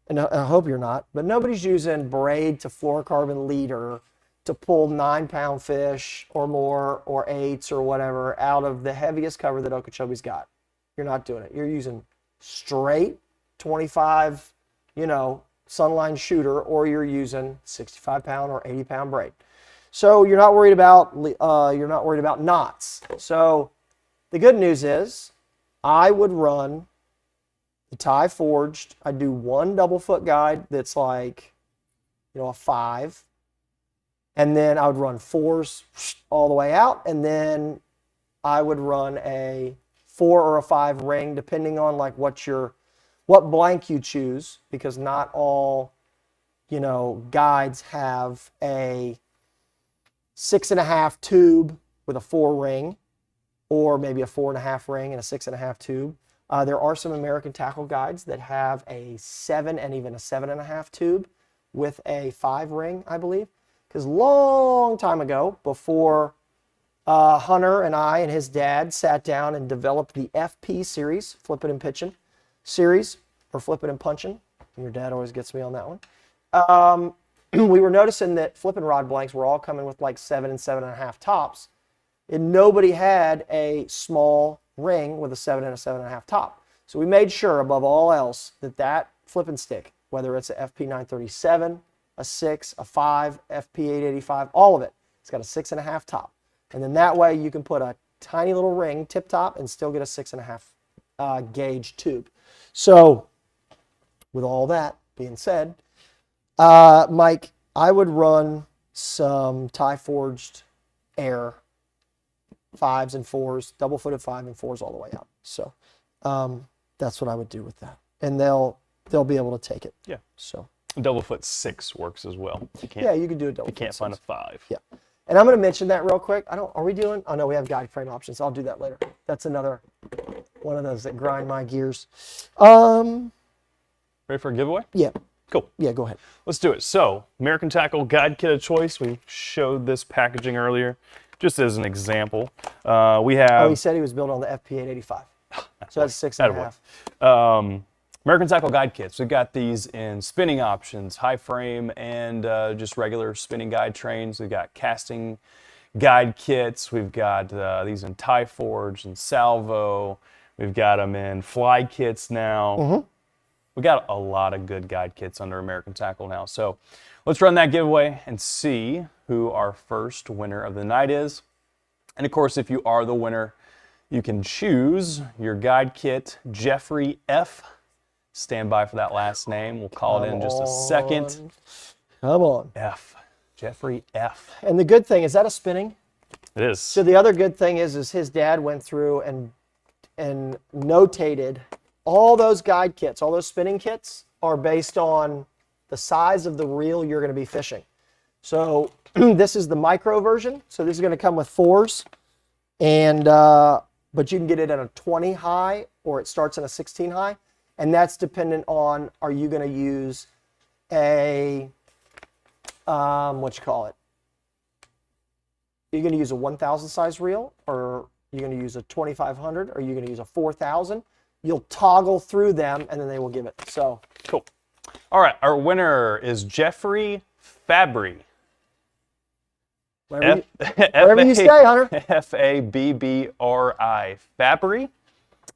and I hope you're not, but nobody's using braid to fluorocarbon leader to pull 9-pound fish or more or 8s or whatever out of the heaviest cover that Okeechobee's got. You're not doing it. You're using straight 25, sunline shooter, or you're using 65-pound or 80-pound braid. So you're not worried about knots. So the good news is I would run the tie forged. I do one double foot guide that's like, a 5. And then I would run 4s all the way out. And then I would run a 4 or a 5 ring, depending on like what blank you choose, because not all, guides have a 6.5 tube with a 4 ring, or maybe a 4.5 ring and a 6.5 tube. There are some American tackle guides that have a 7 and even a 7.5 tube with a 5 ring, I believe. Because long time ago, before Hunter and I and his dad sat down and developed the FP series, flipping and pitching series, or flipping and punching. Your dad always gets me on that one. We were noticing that flipping rod blanks were all coming with like 7 and 7.5 tops, and nobody had a small ring with a 7 and a 7.5 top. So we made sure, above all else, that flipping stick, whether it's a FP 937, a 6, a 5, FP 885, all of it, it's got a 6.5 top. And then that way you can put a tiny little ring tip top and still get a 6.5 gauge tube. So with all that being said, Mike, I would run some tie forged air 5s and 4s, double footed 5 and 4s all the way out. So that's what I would do with that, and they'll be able to take it. Yeah. So Double foot 6 works as well. You can do a double. You can't find a 5. Yeah. And I'm going to mention that real quick. Are we doing? Oh no, we have guide frame options. I'll do that later. That's another one of those that grind my gears. Ready for a giveaway? Yeah. Cool. Yeah, go ahead. Let's do it. So, American Tackle Guide Kit of Choice. We showed this packaging earlier, just as an example. We have. Oh, he said he was built on the FP 885. So that's 6.5. American Tackle Guide Kits. We've got these in spinning options, high frame, and just regular spinning guide trains. We've got casting guide kits. We've got these in tie forge and salvo. We've got them in fly kits now. Mm-hmm. We got a lot of good guide kits under American Tackle now. So let's run that giveaway and see who our first winner of the night is. And of course, if you are the winner, you can choose your guide kit, Jeffrey F. Stand by for that last name. We'll call it in just a second. Come on. F. Jeffrey F. And the good thing, is that a spinning? It is. So the other good thing is his dad went through and notated all those guide kits, all those spinning kits are based on the size of the reel you're going to be fishing. So this is the micro version. So this is going to come with 4s, and but you can get it in a 20 high or it starts in a 16 high. And that's dependent on, are you going to use a, what you call it? Are you going to use a 1,000 size reel, or are you going to use a 2,500, or are you going to use a 4,000? You'll toggle through them, and then they will give it. So cool. All right, our winner is Jeffrey Fabry. Whatever you say, Hunter. F-A-B-B-R-I. Fabry. I'm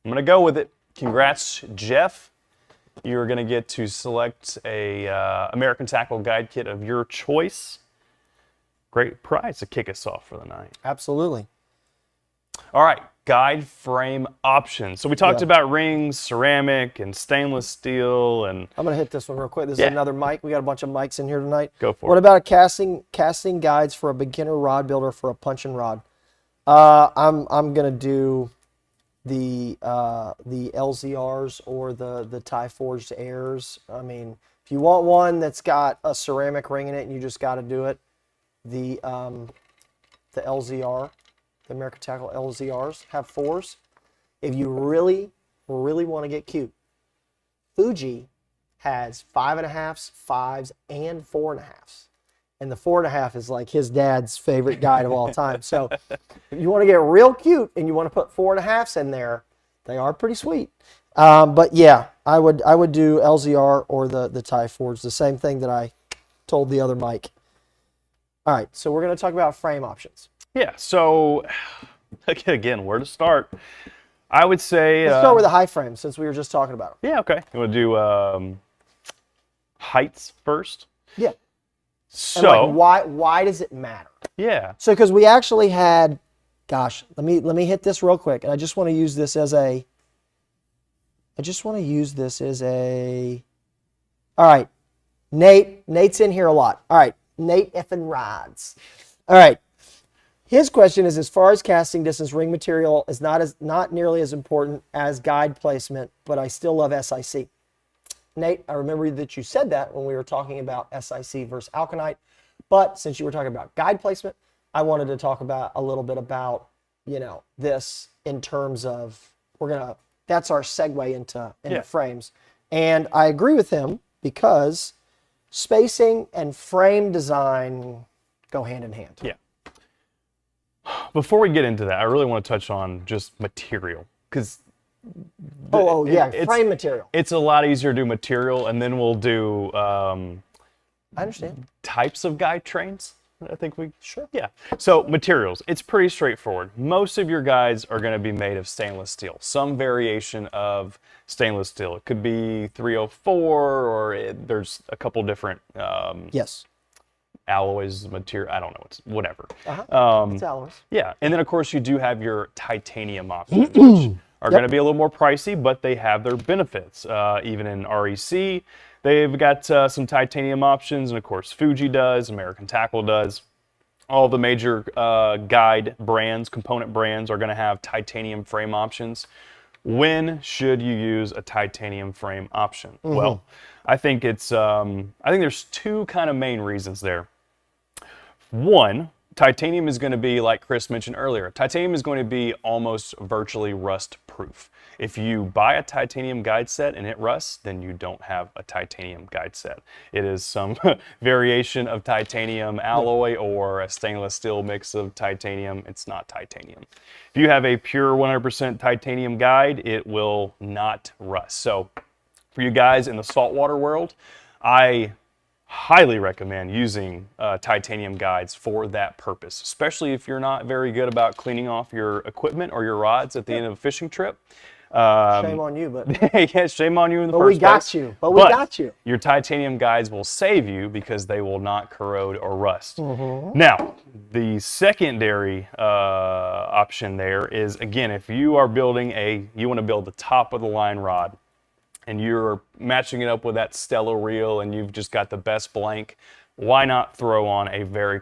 going to go with it. Congrats, Jeff. You're going to get to select a American Tackle Guide Kit of your choice. Great prize to kick us off for the night. Absolutely. All right, guide frame options. So we talked about rings, ceramic, and stainless steel. And I'm going to hit this one real quick. This is another mic. We got a bunch of mics in here tonight. Go for it. What about casting guides for a beginner rod builder for a punching rod? I'm going to do the LZRs or the tie forged airs. I mean, if you want one that's got a ceramic ring in it and you just got to do it, the LZR, the American Tackle LZRs have 4s. If you really want to get cute, Fuji has 5.5s, 5s, and 4.5s. And the 4.5 is like his dad's favorite guide of all time. So if you want to get real cute and you want to put 4.5s in there, they are pretty sweet. But yeah, I would do LZR or the tie forge, the same thing that I told the other Mike. All right, so we're going to talk about frame options. Yeah, so again, where to start? I would say... Let's start with the high frame since we were just talking about them. Yeah, okay. You want to do heights first? Yeah. So... And like, why does it matter? Yeah. So because we actually had, gosh, let me hit this real quick, and I just want to use this as a... All right, Nate's in here a lot. All right, Nate effing rods. All right. His question is, as far as casting distance, ring material is not nearly as important as guide placement, but I still love SIC. Nate, I remember that you said that when we were talking about SIC versus Alkanite, but since you were talking about guide placement, I wanted to talk about a little bit about, this in terms of, that's our segue into frames. And I agree with him because spacing and frame design go hand in hand. Yeah. Before we get into that, I really want to touch on just material, because frame material. It's a lot easier to do material, and then we'll do I understand. types of guide trains. I think we Sure. Yeah. So materials, it's pretty straightforward. Most of your guides are going to be made of stainless steel, some variation of stainless steel. It could be 304, or there's a couple different Yes. alloys, material, I don't know, it's whatever. It's alloys. Yeah, and then of course you do have your titanium options, which are going to be a little more pricey, but they have their benefits. Even in REC, they've got some titanium options, and of course Fuji does, American Tackle does. All the major guide brands, component brands, are going to have titanium frame options. When should you use a titanium frame option? Well, I think there's two kind of main reasons there. One, titanium is going to be, like Chris mentioned earlier, titanium is going to be almost virtually rust proof. If you buy a titanium guide set and it rusts, then you don't have a titanium guide set. It is some variation of titanium alloy or a stainless steel mix of titanium. It's not titanium. If you have a pure 100% titanium guide, it will not rust. So for you guys in the saltwater world, I highly recommend using titanium guides for that purpose, especially if you're not very good about cleaning off your equipment or your rods at the end of a fishing trip. Shame on you, but Yeah, shame on you in the but first we got place. you. But we got you. Your titanium guides will save you because they will not corrode or rust. Now, the secondary option there is, again, if you are building you want to build the top of the line rod, and you're matching it up with that Stella reel, and you've just got the best blank, why not throw on a very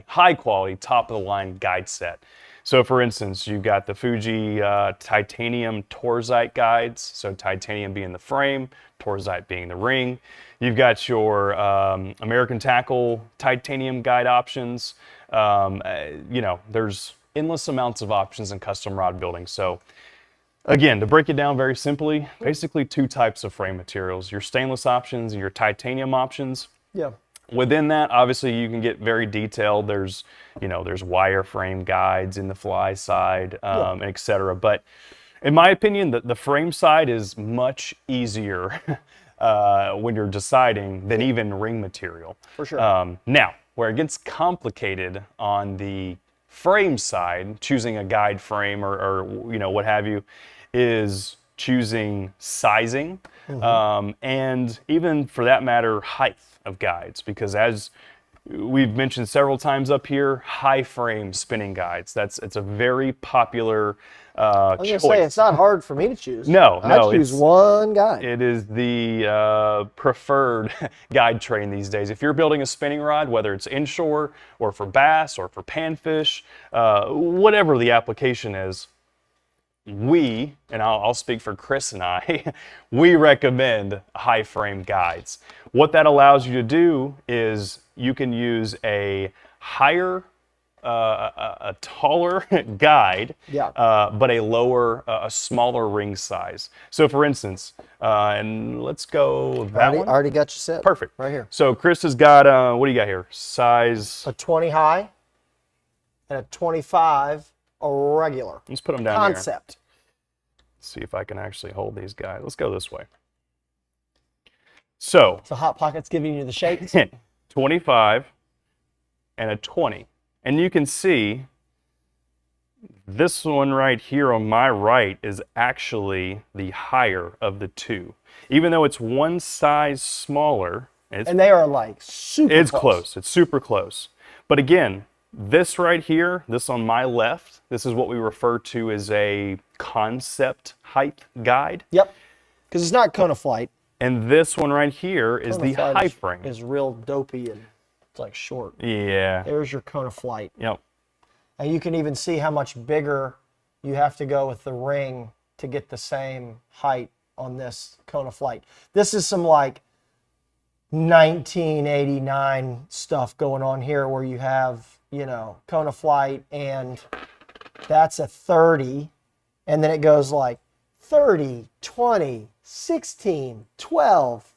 high quality, top of the line guide set? So for instance, you've got the Fuji titanium Torzite guides, so titanium being the frame, Torzite being the ring. You've got your American Tackle titanium guide options. There's endless amounts of options in custom rod building. So again, to break it down very simply, basically two types of frame materials: your stainless options and your titanium options. Yeah. Within that, obviously, you can get very detailed. There's wireframe guides in the fly side, et cetera. But in my opinion, the frame side is much easier when you're deciding than even ring material. For sure. Now, where it gets complicated on the frame side, choosing a guide frame or what have you, is choosing sizing, and even for that matter, height of guides, because as we've mentioned several times up here, high frame spinning guides, it's a very popular I was choice. gonna say it's not hard for me to choose. No, I choose one guide. It is the preferred guide train these days. If you're building a spinning rod, whether it's inshore or for bass or for panfish, whatever the application is, and I'll speak for Chris and I, we recommend high frame guides. What that allows you to do is you can use a taller guide, but a smaller ring size. So for instance, and let's go that one. Already got you set. Perfect. Right here. So Chris has got, what do you got here? Size? A 20 high and a 25 a regular. Let's put them down Concept. see if I can actually hold these guys. Let's go this way. So Hot Pocket's giving you the shakes. 25 and a 20. And you can see this one right here on my right is actually the higher of the two. Even though it's one size smaller, And they are like super it's close. It's super close. But again, this right here, this on my left, this is what we refer to as a concept height guide. Yep. Because it's not cone of flight. And this one right here is the high frame. Is real dopey and it's like short. Yeah. There's your cone of flight. Yep. And you can even see how much bigger you have to go with the ring to get the same height on this cone of flight. This is some like 1989 stuff going on here where you have, you know, cone of flight and that's a 30 and then it goes like 30, 20, 16, 12,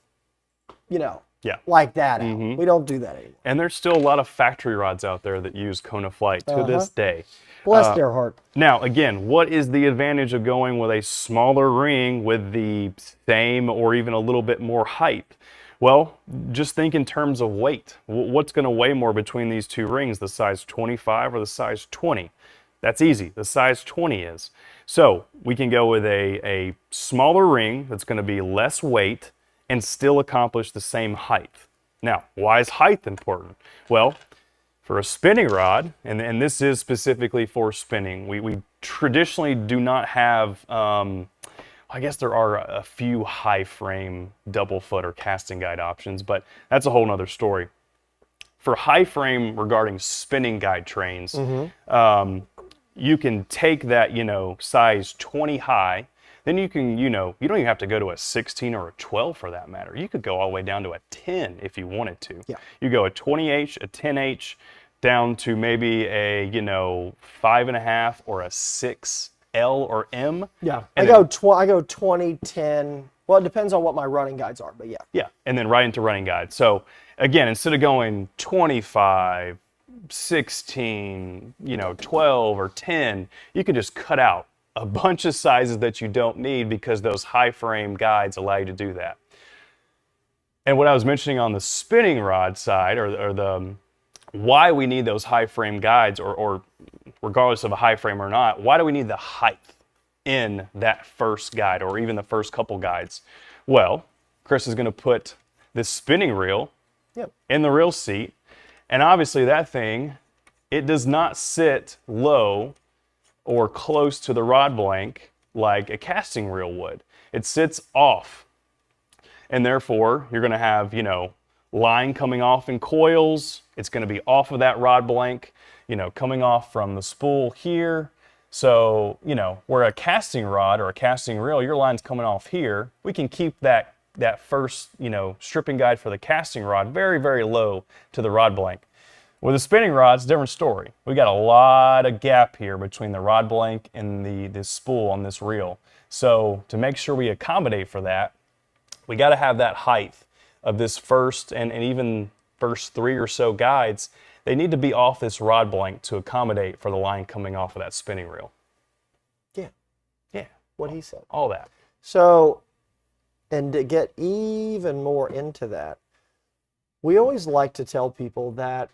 you know, Yeah. like that. We don't do that anymore. And there's still a lot of factory rods out there that use cone of flight to this day. Bless their heart. Now, again, what is the advantage of going with a smaller ring with the same or even a little bit more height? Well, just think in terms of weight. What's going to weigh more between these two rings, the size 25 or the size 20? That's easy. The size 20 is. So we can go with a smaller ring that's going to be less weight and still accomplish the same height. Now, why is height important? Well, for a spinning rod, and this is specifically for spinning, we traditionally do not have, I guess there are a few high frame double foot or casting guide options, but that's a whole nother story. For high frame regarding spinning guide trains, you can take that, you know, size 20 high, then you can, you know, you don't even have to go to a 16 or a 12 for that matter. You could go all the way down to a 10 if you wanted to. Yeah. You go a 20H, a 10H, down to maybe a, you know, 5.5 or a 6L or M. Yeah, And I go 20, 10. Well, it depends on what my running guides are, but yeah. Yeah, and then right into running guide. So again, instead of going 25, 16, you know, 12 or 10, you could just cut out a bunch of sizes that you don't need because those high frame guides allow you to do that. And what I was mentioning on the spinning rod side, or the why we need those high frame guides, or regardless of a high frame or not, why do we need the height in that first guide or even the first couple guides? Well, Chris is going to put this spinning reel in the reel seat, and obviously that thing, it does not sit low or close to the rod blank like a casting reel would. It sits off, and therefore you're going to have, you know, line coming off in coils. It's going to be off of that rod blank, you know, coming off from the spool here. So, you know, where a casting rod or a casting reel, your line's coming off here, we can keep that first, you know, stripping guide for the casting rod very, very low to the rod blank. With the spinning rod, it's a different story. We got a lot of gap here between the rod blank and the spool on this reel. So to make sure we accommodate for that, we got to have that height of this first and even first 3 or so guides. They need to be off this rod blank to accommodate for the line coming off of that spinning reel. Yeah. What he said. All that. So, and to get even more into that, we always like to tell people that,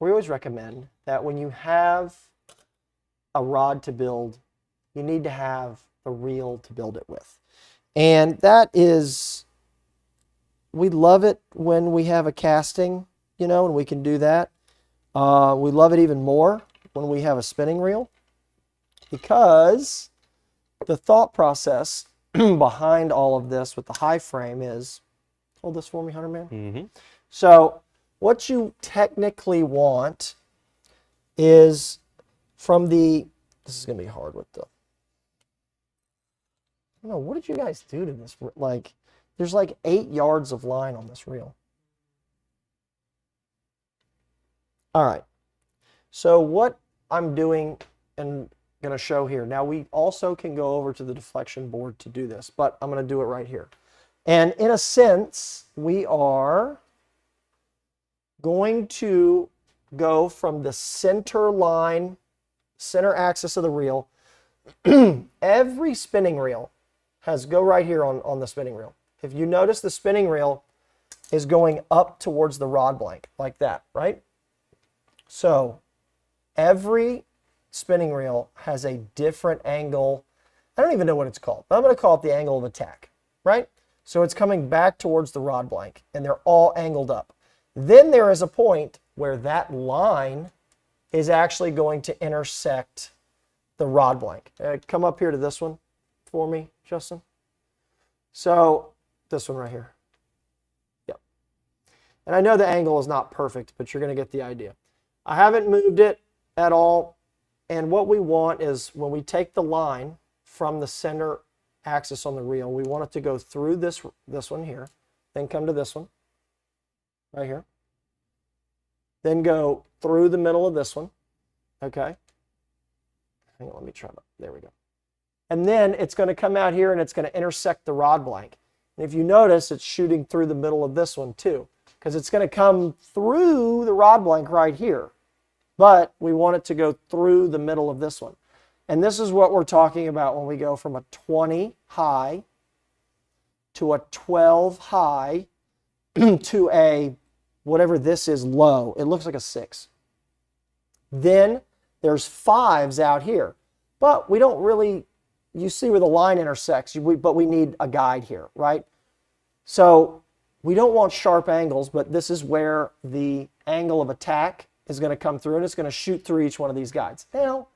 we always recommend that when you have a rod to build, you need to have the reel to build it with. And that is, we love it when we have a casting, you know, and we can do that. We love it even more when we have a spinning reel, because the thought process behind all of this with the high frame is, hold this for me, Hunter Man. Mm-hmm. So what you technically want is from the, this is going to be hard with the, I don't know, what did you guys do to this? Like, there's like 8 yards of line on this reel. All right. So what I'm doing and going to show here. Now we also can go over to the deflection board to do this, but I'm going to do it right here. And in a sense, we are going to go from the center line, center axis of the reel, every spinning reel go right here on the spinning reel. If you notice, the spinning reel is going up towards the rod blank like that, right? So every spinning reel has a different angle. I don't even know what it's called, but I'm going to call it the angle of attack, right? So it's coming back towards the rod blank, and they're all angled up. Then there is a point where that line is actually going to intersect the rod blank. Come up here to this one for me, Justin. So this one right here. Yep. And I know the angle is not perfect, but you're going to get the idea. I haven't moved it at all. And what we want is when we take the line from the center axis on the reel, we want it to go through this one here, then come to this one right here, then go through the middle of this one. Okay. Hang on, let me try that. There we go. And then it's going to come out here and it's going to intersect the rod blank. And if you notice, it's shooting through the middle of this one too, because it's going to come through the rod blank right here. But we want it to go through the middle of this one. And this is what we're talking about when we go from a 20 high to a 12 high to a, whatever this is, low. It looks like a 6. Then there's 5s out here. But we don't really, you see where the line intersects, but we need a guide here, right? So we don't want sharp angles, but this is where the angle of attack is going to come through, and it's going to shoot through each one of these guides. Now,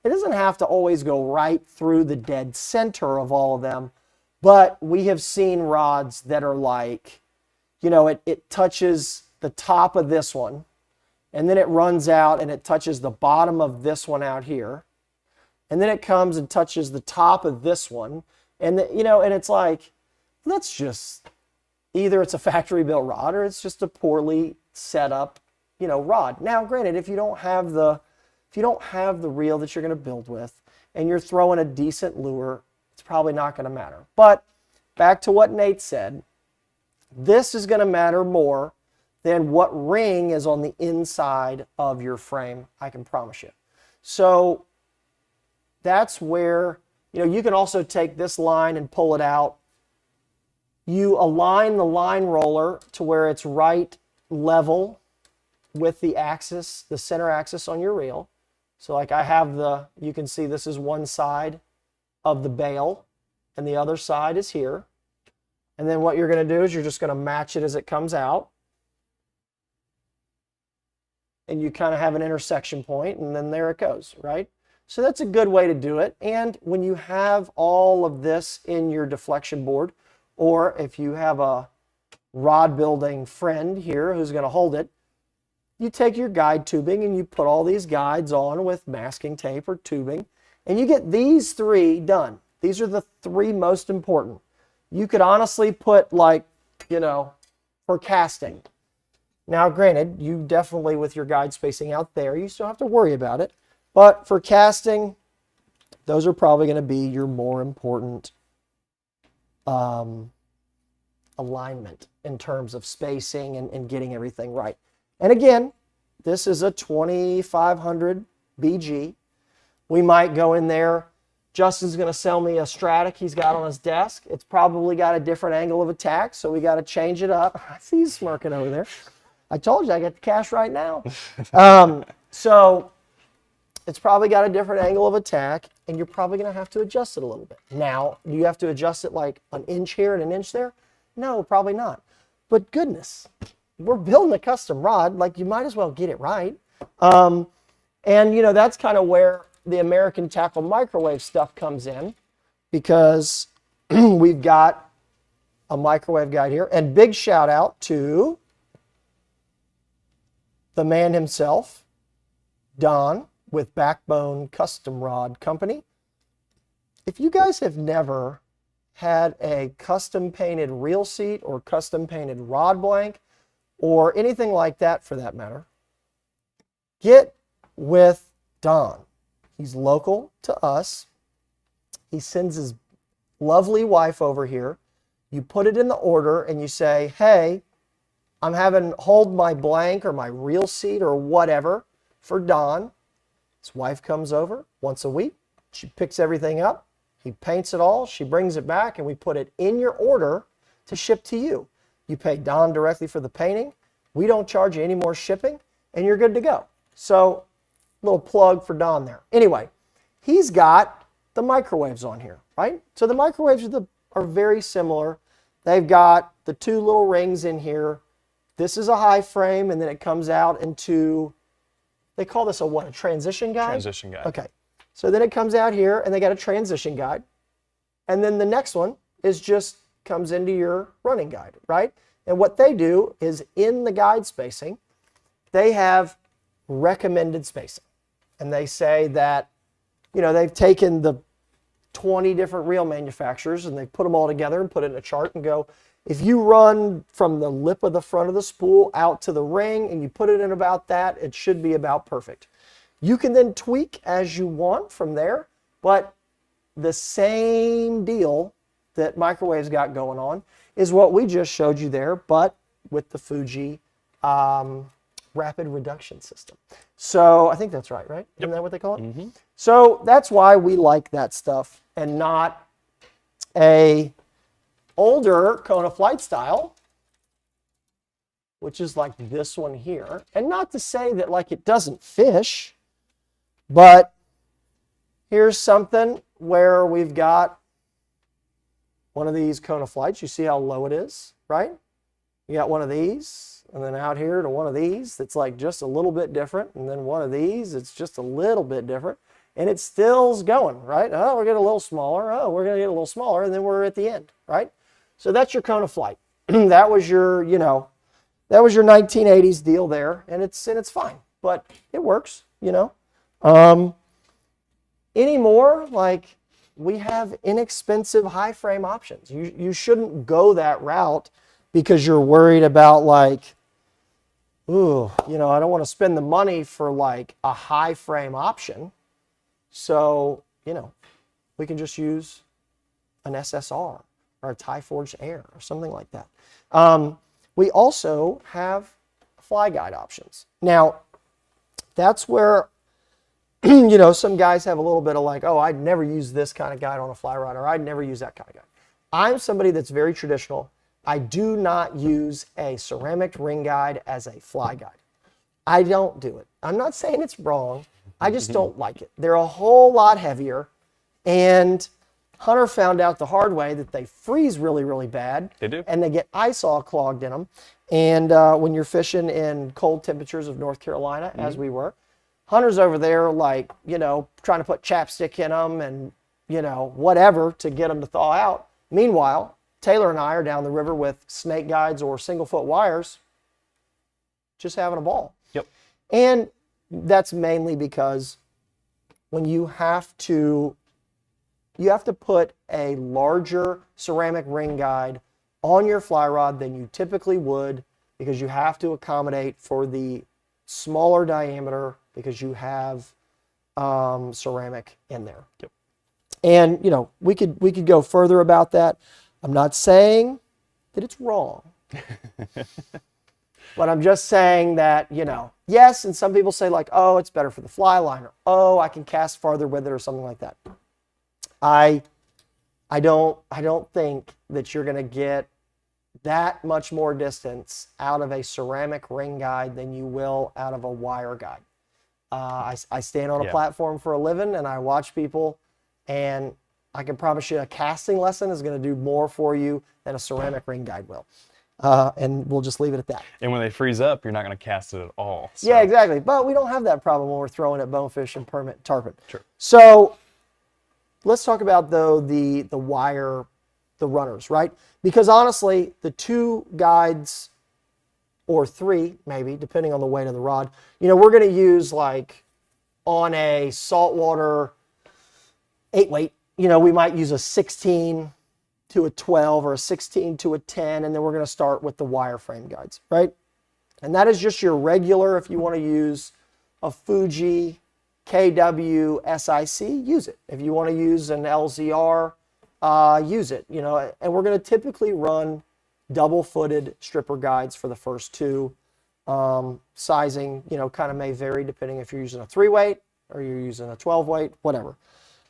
it doesn't have to always go right through the dead center of all of them, but we have seen rods that are like, you know, it touches the top of this one, and then it runs out and it touches the bottom of this one out here, and then it comes and touches the top of this one, and you know, and it's like, that's just, either it's a factory built rod or it's just a poorly set up, you know, rod. Now, granted, if you don't have the reel that you're going to build with, and you're throwing a decent lure, it's probably not going to matter. But back to what Nate said, this is going to matter more than what ring is on the inside of your frame, I can promise you. So that's where, you know, you can also take this line and pull it out. You align the line roller to where it's right level with the axis, the center axis on your reel. So like I have you can see this is one side of the bail and the other side is here. And then what you're going to do is you're just going to match it as it comes out. And you kind of have an intersection point, and then there it goes, right? So that's a good way to do it. And when you have all of this in your deflection board, or if you have a rod building friend here who's going to hold it, you take your guide tubing and you put all these guides on with masking tape or tubing, and you get these 3 done. These are the 3 most important. You could honestly put, like, you know, for casting. Now, granted, you definitely, with your guide spacing out there, you still have to worry about it. But for casting, those are probably going to be your more important alignment in terms of spacing and getting everything right. And again, this is a 2500 BG. We might go in there. Justin's going to sell me a Stratic he's got on his desk. It's probably got a different angle of attack, so we got to change it up. I see you smirking over there. I told you I got the cash right now. So it's probably got a different angle of attack, and you're probably going to have to adjust it a little bit. Now, do you have to adjust it like an inch here and an inch there? No, probably not. But goodness, we're building a custom rod, like you might as well get it right. And you know, that's kind of where the American Tackle microwave stuff comes in, because we've got a microwave guide here. And big shout out to the man himself, Don, with Backbone Custom Rod Company. If you guys have never had a custom painted reel seat or custom painted rod blank, or anything like that for that matter, get with Don. He's local to us. He sends his lovely wife over here. You put it in the order and you say, hey, I'm having hold my blank or my reel seat or whatever for Don. His wife comes over once a week, She picks everything up. He paints it all. She brings it back, and we put it in your order to ship to you. You pay Don directly for the painting. We don't charge you any more shipping, and you're good to go. So, little plug for Don there. Anyway, he's got the microwaves on here, right? So the microwaves are very similar. They've got the two little rings in here. This is a high frame, and then it comes out into, they call this a what, a transition guide? Transition guide. Okay. So then it comes out here, and they got a transition guide. And then the next one is just comes into your running guide, right? And what they do is in the guide spacing, they have recommended spacing. And they say that, you know, they've taken the 20 different reel manufacturers and they put them all together and put it in a chart and go, if you run from the lip of the front of the spool out to the ring and you put it in about that, it should be about perfect. You can then tweak as you want from there, but the same deal that Microwave's got going on is what we just showed you there, but with the Fuji rapid reduction system. So I think that's right? Yep. Isn't that what they call it? So that's why we like that stuff and not a older Kona Flight style, which is like this one here. And not to say that like it doesn't fish, but here's something where we've got one of these Kona Flights. You see how low it is, right? You got one of these, and then out here to one of these that's like just a little bit different, and then one of these it's just a little bit different, and it still's going, right? Oh, we're getting a little smaller. Oh, we're gonna get a little smaller, and then we're at the end, right? So that's your Kona Flight. That was your, you know, that was your 1980s deal there, and it's fine, but it works, you know. Anymore, like we have inexpensive high frame options. You shouldn't go that route because you're worried about like, ooh, you know, I don't want to spend the money for like a high frame option. So, you know, we can just use an SSR or a Thai Forged Air or something like that. We also have fly guide options. Now, that's where, you know, some guys have a little bit of like, oh, I'd never use this kind of guide on a fly rod, or I'd never use that kind of guide. I'm somebody that's very traditional. I do not use a ceramic ring guide as a fly guide. I don't do it. I'm not saying it's wrong. I just don't like it. They're a whole lot heavier, and Hunter found out the hard way that they freeze really, really bad. They do. And they get ice all clogged in them. And when you're fishing in cold temperatures of North Carolina, as we were, Hunter's over there like, you know, trying to put chapstick in them and, you know, whatever to get them to thaw out. Meanwhile, Taylor and I are down the river with snake guides or single foot wires, just having a ball. Yep. And that's mainly because when you have to put a larger ceramic ring guide on your fly rod than you typically would, because you have to accommodate for the smaller diameter because you have ceramic in there. Yep. And you know, we could go further about that. I'm not saying that it's wrong. But I'm just saying that, you know, yes, and some people say like, oh, it's better for the fly line, or oh, I can cast farther with it or something like that. I don't think that you're going to get that much more distance out of a ceramic ring guide than you will out of a wire guide. I stand on a platform for a living and I watch people, and I can promise you a casting lesson is going to do more for you than a ceramic ring guide will. And we'll just leave it at that. And when they freeze up, you're not going to cast it at all. So. Yeah, exactly. But we don't have that problem when we're throwing at bonefish and permit tarpon. Sure. So let's talk about though the wire, the runners, right? Because honestly, the two guides, or three maybe, depending on the weight of the rod, you know, we're going to use like on a saltwater 8-weight, you know, we might use a 16 to a 12 or a 16 to a 10, and then we're going to start with the wireframe guides, right? And that is just your regular, if you want to use a Fuji KW SIC, use it. If you want to use an LZR, use it, you know, and we're going to typically run double-footed stripper guides for the first two. Sizing, you know, kind of may vary depending if you're using a 3-weight or you're using a 12-weight, whatever.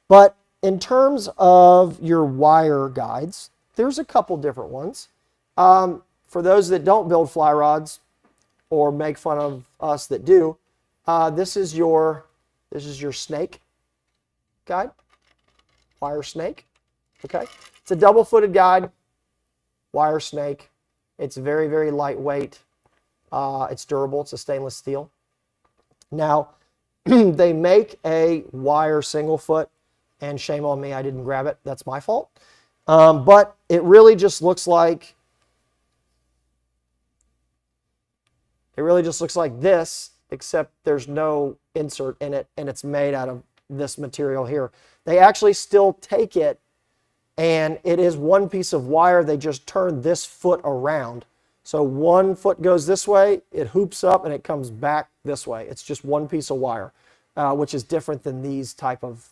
But in terms of your wire guides, there's a couple different ones. For those that don't build fly rods or make fun of us that do, this is your snake guide, wire snake. Okay, it's a double-footed guide, wire snake. It's very, very lightweight. It's durable. It's a stainless steel. Now, they make a wire single foot, and shame on me, I didn't grab it. That's my fault. But it really just looks like this, except there's no insert in it, and it's made out of this material here. They actually still take it, and it is one piece of wire. They just turn this foot around. So one foot goes this way, it hoops up, and it comes back this way. It's just one piece of wire, which is different than these type of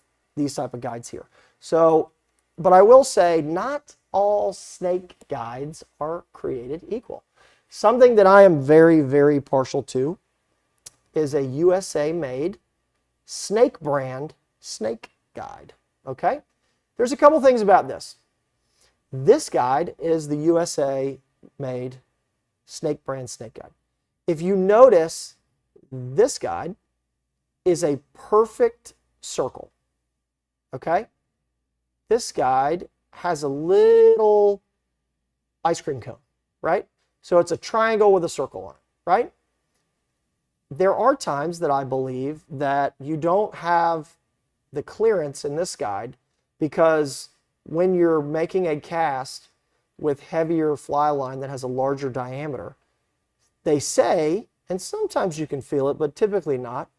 guides here. So, but I will say, not all snake guides are created equal. Something that I am very, very partial to is a USA-made snake brand snake guide. Okay? There's a couple things about this. This guide is the USA-made snake brand snake guide. If you notice, this guide is a perfect circle. Okay? This guide has a little ice cream cone, right? So it's a triangle with a circle on it, right? There are times that I believe that you don't have the clearance in this guide, because when you're making a cast with heavier fly line that has a larger diameter, they say, and sometimes you can feel it, but typically not,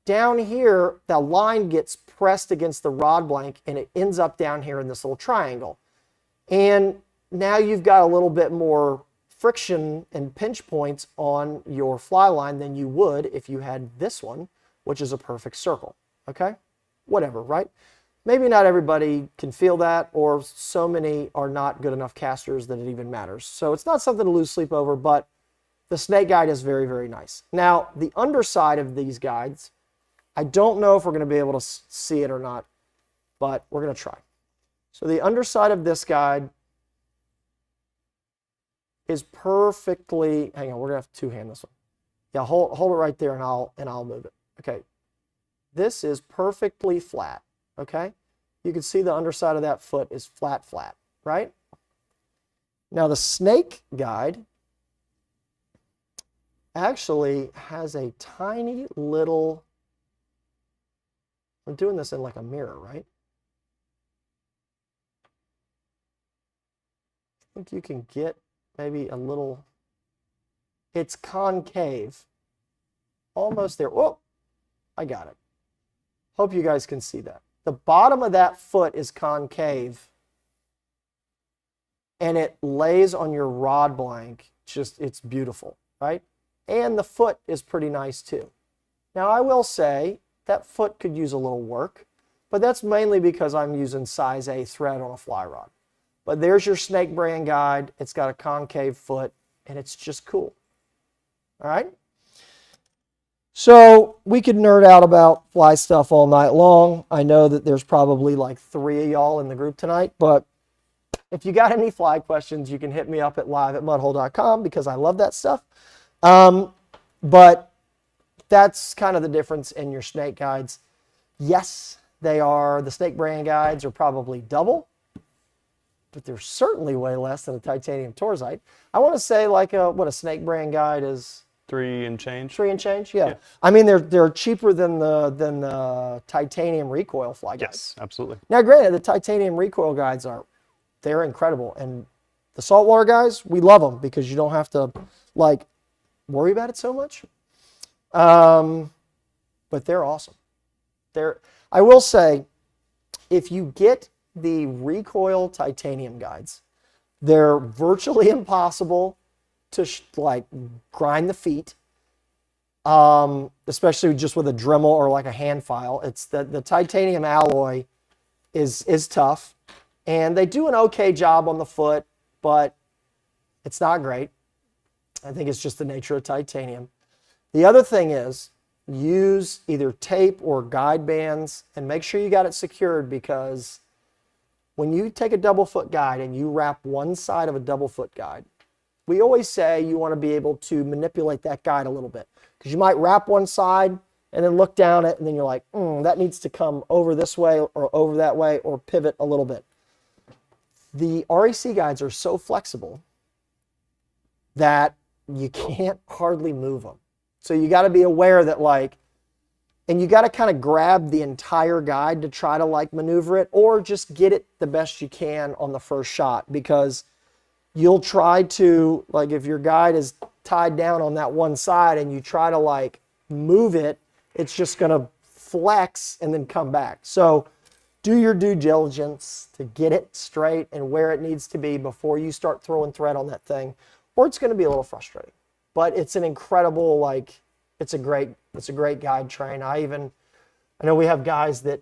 down here, the line gets pressed against the rod blank and it ends up down here in this little triangle. And now you've got a little bit more friction and pinch points on your fly line than you would if you had this one, which is a perfect circle. Okay? Whatever, right? Maybe not everybody can feel that, or so many are not good enough casters that it even matters. So it's not something to lose sleep over, but the snake guide is very, very nice. Now, the underside of these guides, I don't know if we're going to be able to see it or not, but we're going to try. So the underside of this guide is perfectly, hang on, we're going to have to two-hand this one. Yeah, hold it right there and I'll move it. Okay. This is perfectly flat, okay? You can see the underside of that foot is flat, right? Now the snake guide actually has a tiny little, I'm doing this in like a mirror, right? I think you can get maybe a little, it's concave, almost there. Oh, I got it. Hope you guys can see that. The bottom of that foot is concave, and it lays on your rod blank. Just, it's beautiful, right? And the foot is pretty nice too. Now I will say that foot could use a little work, but that's mainly because I'm using size A thread on a fly rod. But there's your snake brand guide. It's got a concave foot, and it's just cool. All right? So we could nerd out about fly stuff all night long. I know that there's probably like 3 of y'all in the group tonight, but if you got any fly questions, you can hit me up at live@mudhole.com, because I love that stuff. But that's kind of the difference in your snake guides. Yes, the snake brand guides are probably double, but they're certainly way less than a titanium torzite. I want to say like what a snake brand guide is. 3 and change. 3 and change, yeah. I mean, they're cheaper than the titanium recoil fly guides. Yes, absolutely. Now, granted, the titanium recoil guides they're incredible, and the saltwater guys, we love them because you don't have to like worry about it so much. But they're awesome. I will say, if you get the recoil titanium guides, they're virtually impossible to like grind the feet, especially just with a Dremel or like a hand file. It's the titanium alloy is tough, and they do an okay job on the foot, but it's not great. I think it's just the nature of titanium. The other thing is use either tape or guide bands, and make sure you got it secured, because when you take a double foot guide and you wrap one side of a double foot guide, we always say you want to be able to manipulate that guide a little bit, because you might wrap one side and then look down it and then you're like, that needs to come over this way or over that way or pivot a little bit. The REC guides are so flexible that you can't hardly move them. So you got to be aware that and you got to kind of grab the entire guide to try to maneuver it, or just get it the best you can on the first shot, because you'll try to, if your guide is tied down on that one side and you try to move it, it's just going to flex and then come back. So do your due diligence to get it straight and where it needs to be before you start throwing thread on that thing, or it's going to be a little frustrating. But it's an incredible, it's a great guide train. I know we have guys that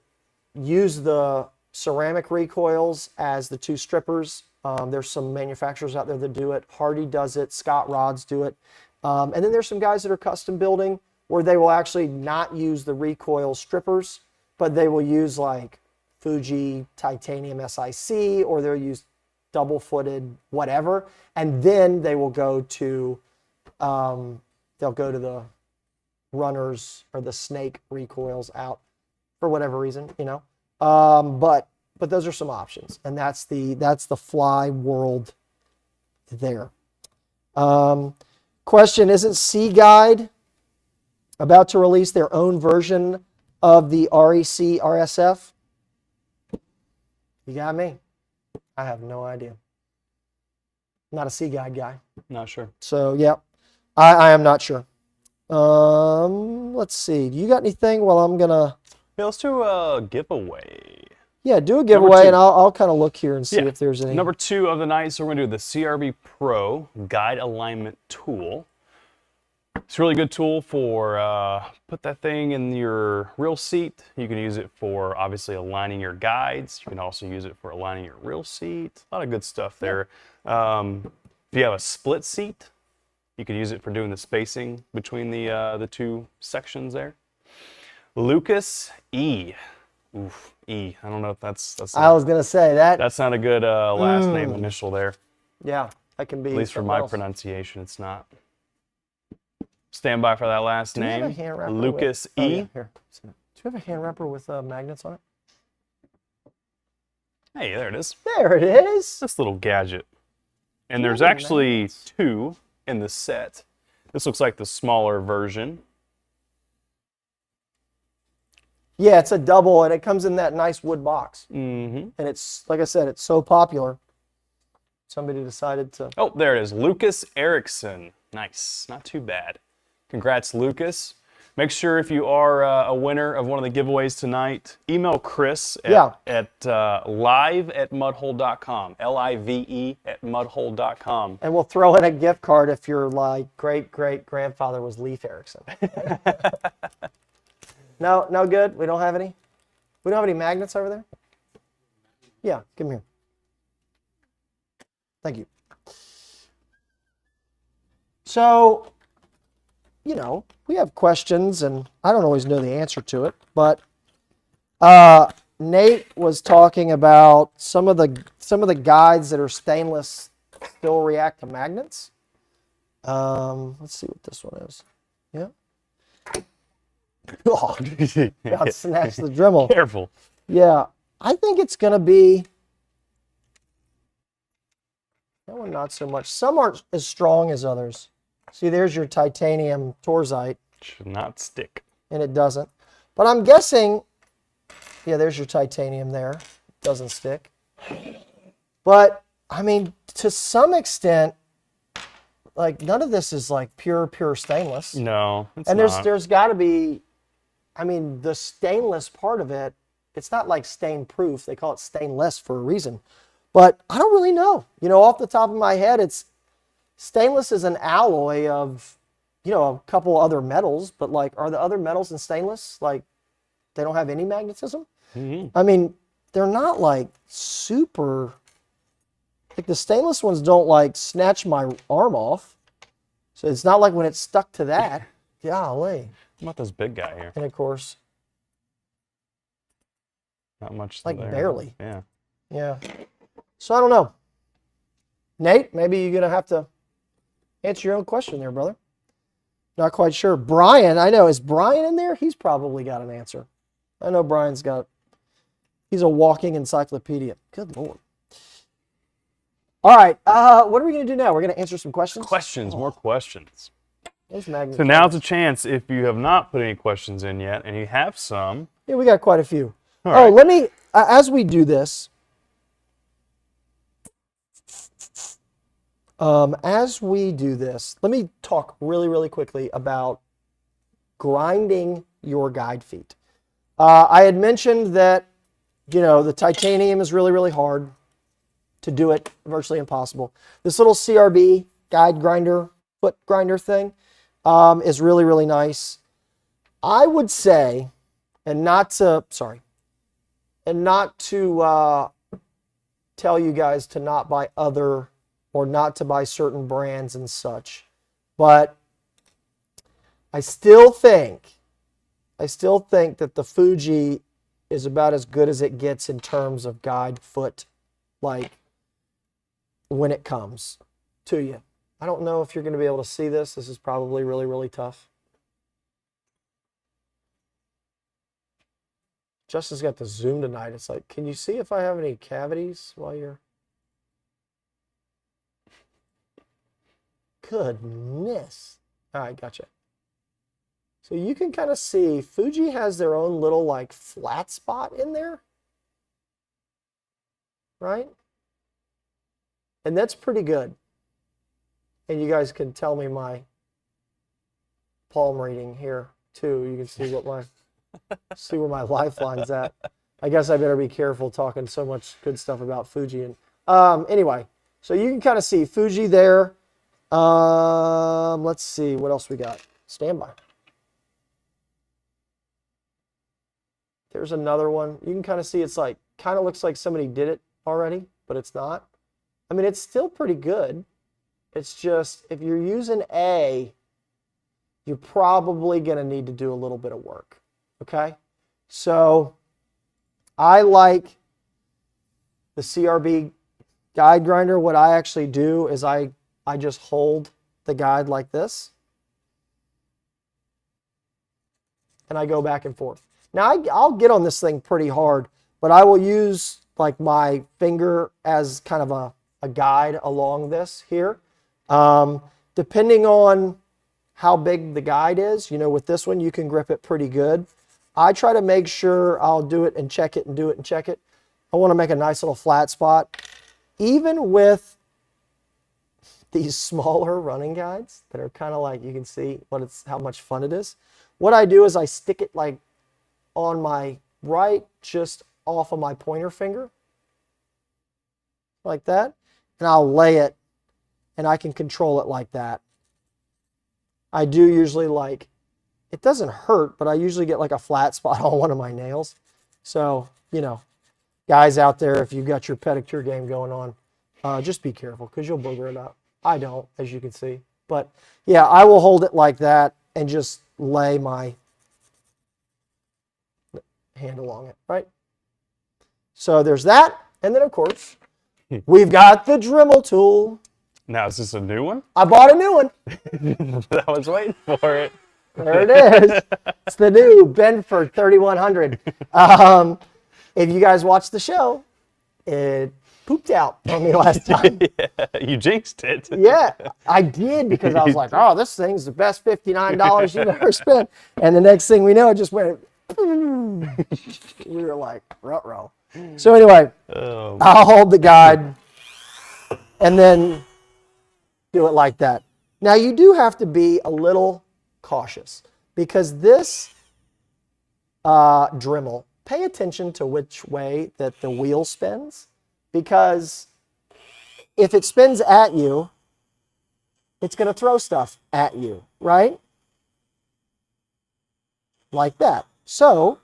use the ceramic recoils as the two strippers. There's some manufacturers out there that do it. Hardy does it. Scott Rods do it. And then there's some guys that are custom building where they will actually not use the recoil strippers, but they will use Fuji titanium SIC, or they'll use double-footed whatever, and then they will go to the runners or the snake recoils out for whatever reason, But those are some options, and that's the fly world there. Question: isn't Sea Guide about to release their own version of the REC RSF? You got me. I have no idea. I'm not a Sea Guide guy. Not sure. So yeah, I am not sure. Let's see. Do you got anything? Well, I'm gonna. Yeah, let's do a giveaway. Yeah, do a giveaway, and I'll kind of look here and see if there's any. Number 2 of the night, so we're going to do the CRB Pro Guide Alignment Tool. It's a really good tool for put that thing in your reel seat. You can use it for obviously aligning your guides. You can also use it for aligning your reel seat. A lot of good stuff there. If you have a split seat, you can use it for doing the spacing between the two sections there. Lucas E. Oof, E. I don't know if that's I was gonna say that. That's not a good last name initial there. Yeah, that can be. At least for my pronunciation, it's not. Stand by for that last name. Lucas E. Oh, yeah, here. Do you have a hand wrapper with magnets on it? Hey, there it is. There it is. This little gadget. And there's actually 2 in the set. This looks like the smaller version. Yeah, it's a double, and it comes in that nice wood box. Mm-hmm. And it's, like I said, it's so popular. Somebody decided to... Oh, there it is. Lucas Erickson. Nice. Not too bad. Congrats, Lucas. Make sure if you are a winner of one of the giveaways tonight, email Chris at live@mudhole.com. live@mudhole.com. And we'll throw in a gift card if your great-great-grandfather was Leif Erickson. No good? We don't have any? We don't have any magnets over there? Yeah, give them here. Thank you. So, we have questions, and I don't always know the answer to it, but Nate was talking about some of the guides that are stainless still react to magnets. Let's see what this one is. Yeah. Oh, God, snatched the Dremel. Careful. Yeah, I think it's going to be... That one, not so much. Some aren't as strong as others. See, there's your titanium Torzite. Should not stick. And it doesn't. But I'm guessing... Yeah, there's your titanium there. It doesn't stick. But, I mean, to some extent, none of this is pure stainless. No, it's and not. there's got to be... I mean, the stainless part of it, it's not stain-proof. They call it stainless for a reason. But I don't really know. Off the top of my head, stainless is an alloy of, a couple other metals. But, are the other metals in stainless, they don't have any magnetism? Mm-hmm. I mean, they're not, super... the stainless ones don't, snatch my arm off. So it's not like when it's stuck to that. Golly. How about this big guy here? And of course, Not much like there. barely. Yeah. Yeah. So I don't know. Nate, maybe you're going to have to answer your own question there, brother. Not quite sure. Brian, I know. Is Brian in there? He's probably got an answer. I know Brian's got, he's a walking encyclopedia. Good Lord. All right. What are we going to do now? We're going to answer some questions? More questions. There's Magnus. So now's a chance, if you have not put any questions in yet, and you have some. Yeah, we got quite a few. All right. Let me, as we do this, let me talk really, really quickly about grinding your guide feet. I had mentioned that, the titanium is really, really hard to do it, virtually impossible. This little CRB guide grinder, foot grinder thing is really, really nice. I would say, and not to tell you guys to not buy other or not to buy certain brands and such, but I still think that the Fuji is about as good as it gets in terms of guide foot, like when it comes to you. I don't know if you're going to be able to see this. This is probably really, really tough. Justin's got the zoom tonight. It's like, can you see if I have any cavities while you're... Goodness. All right, gotcha. So you can kind of see Fuji has their own little like flat spot in there, right? And that's pretty good. And you guys can tell me my palm reading here too. You can see what see where my lifeline's at. I guess I better be careful talking so much good stuff about Fuji. And anyway, so you can kind of see Fuji there. Let's see what else we got. Standby. There's another one. You can kind of see it's like, kind of looks like somebody did it already, but it's not. I mean, it's still pretty good. It's just, if you're using A, you're probably going to need to do a little bit of work. Okay? So, I like the CRB guide grinder. What I actually do is I just hold the guide like this. And I go back and forth. Now, I'll get on this thing pretty hard, but I will use like my finger as kind of a guide along this here. Depending on how big the guide is, with this one, you can grip it pretty good. I try to make sure I'll do it and check it and do it and check it. I want to make a nice little flat spot. Even with these smaller running guides that are kind of like, you can see how much fun it is. What I do is I stick it like on my right, just off of my pointer finger, like that, and I'll lay it, and I can control it like that. I do usually it doesn't hurt, but I usually get like a flat spot on one of my nails. So, guys out there, if you've got your pedicure game going on, just be careful because you'll booger it up. I don't, as you can see. But yeah, I will hold it like that and just lay my hand along it, right? So there's that. And then, of course, we've got the Dremel tool. Now, is this a new one? I bought a new one. I was waiting for it. There it is. It's the new Benford 3100. If you guys watched the show, it pooped out on me last time. Yeah, you jinxed it. Yeah, I did, because I was like, oh, this thing's the best $59 you've ever spent. And the next thing we know, it just went, we were like, ruh-roh. So anyway, I'll hold the guide and then do it like that. Now, you do have to be a little cautious, because this Dremel, pay attention to which way that the wheel spins, because if it spins at you, it's going to throw stuff at you, right? Like that. So,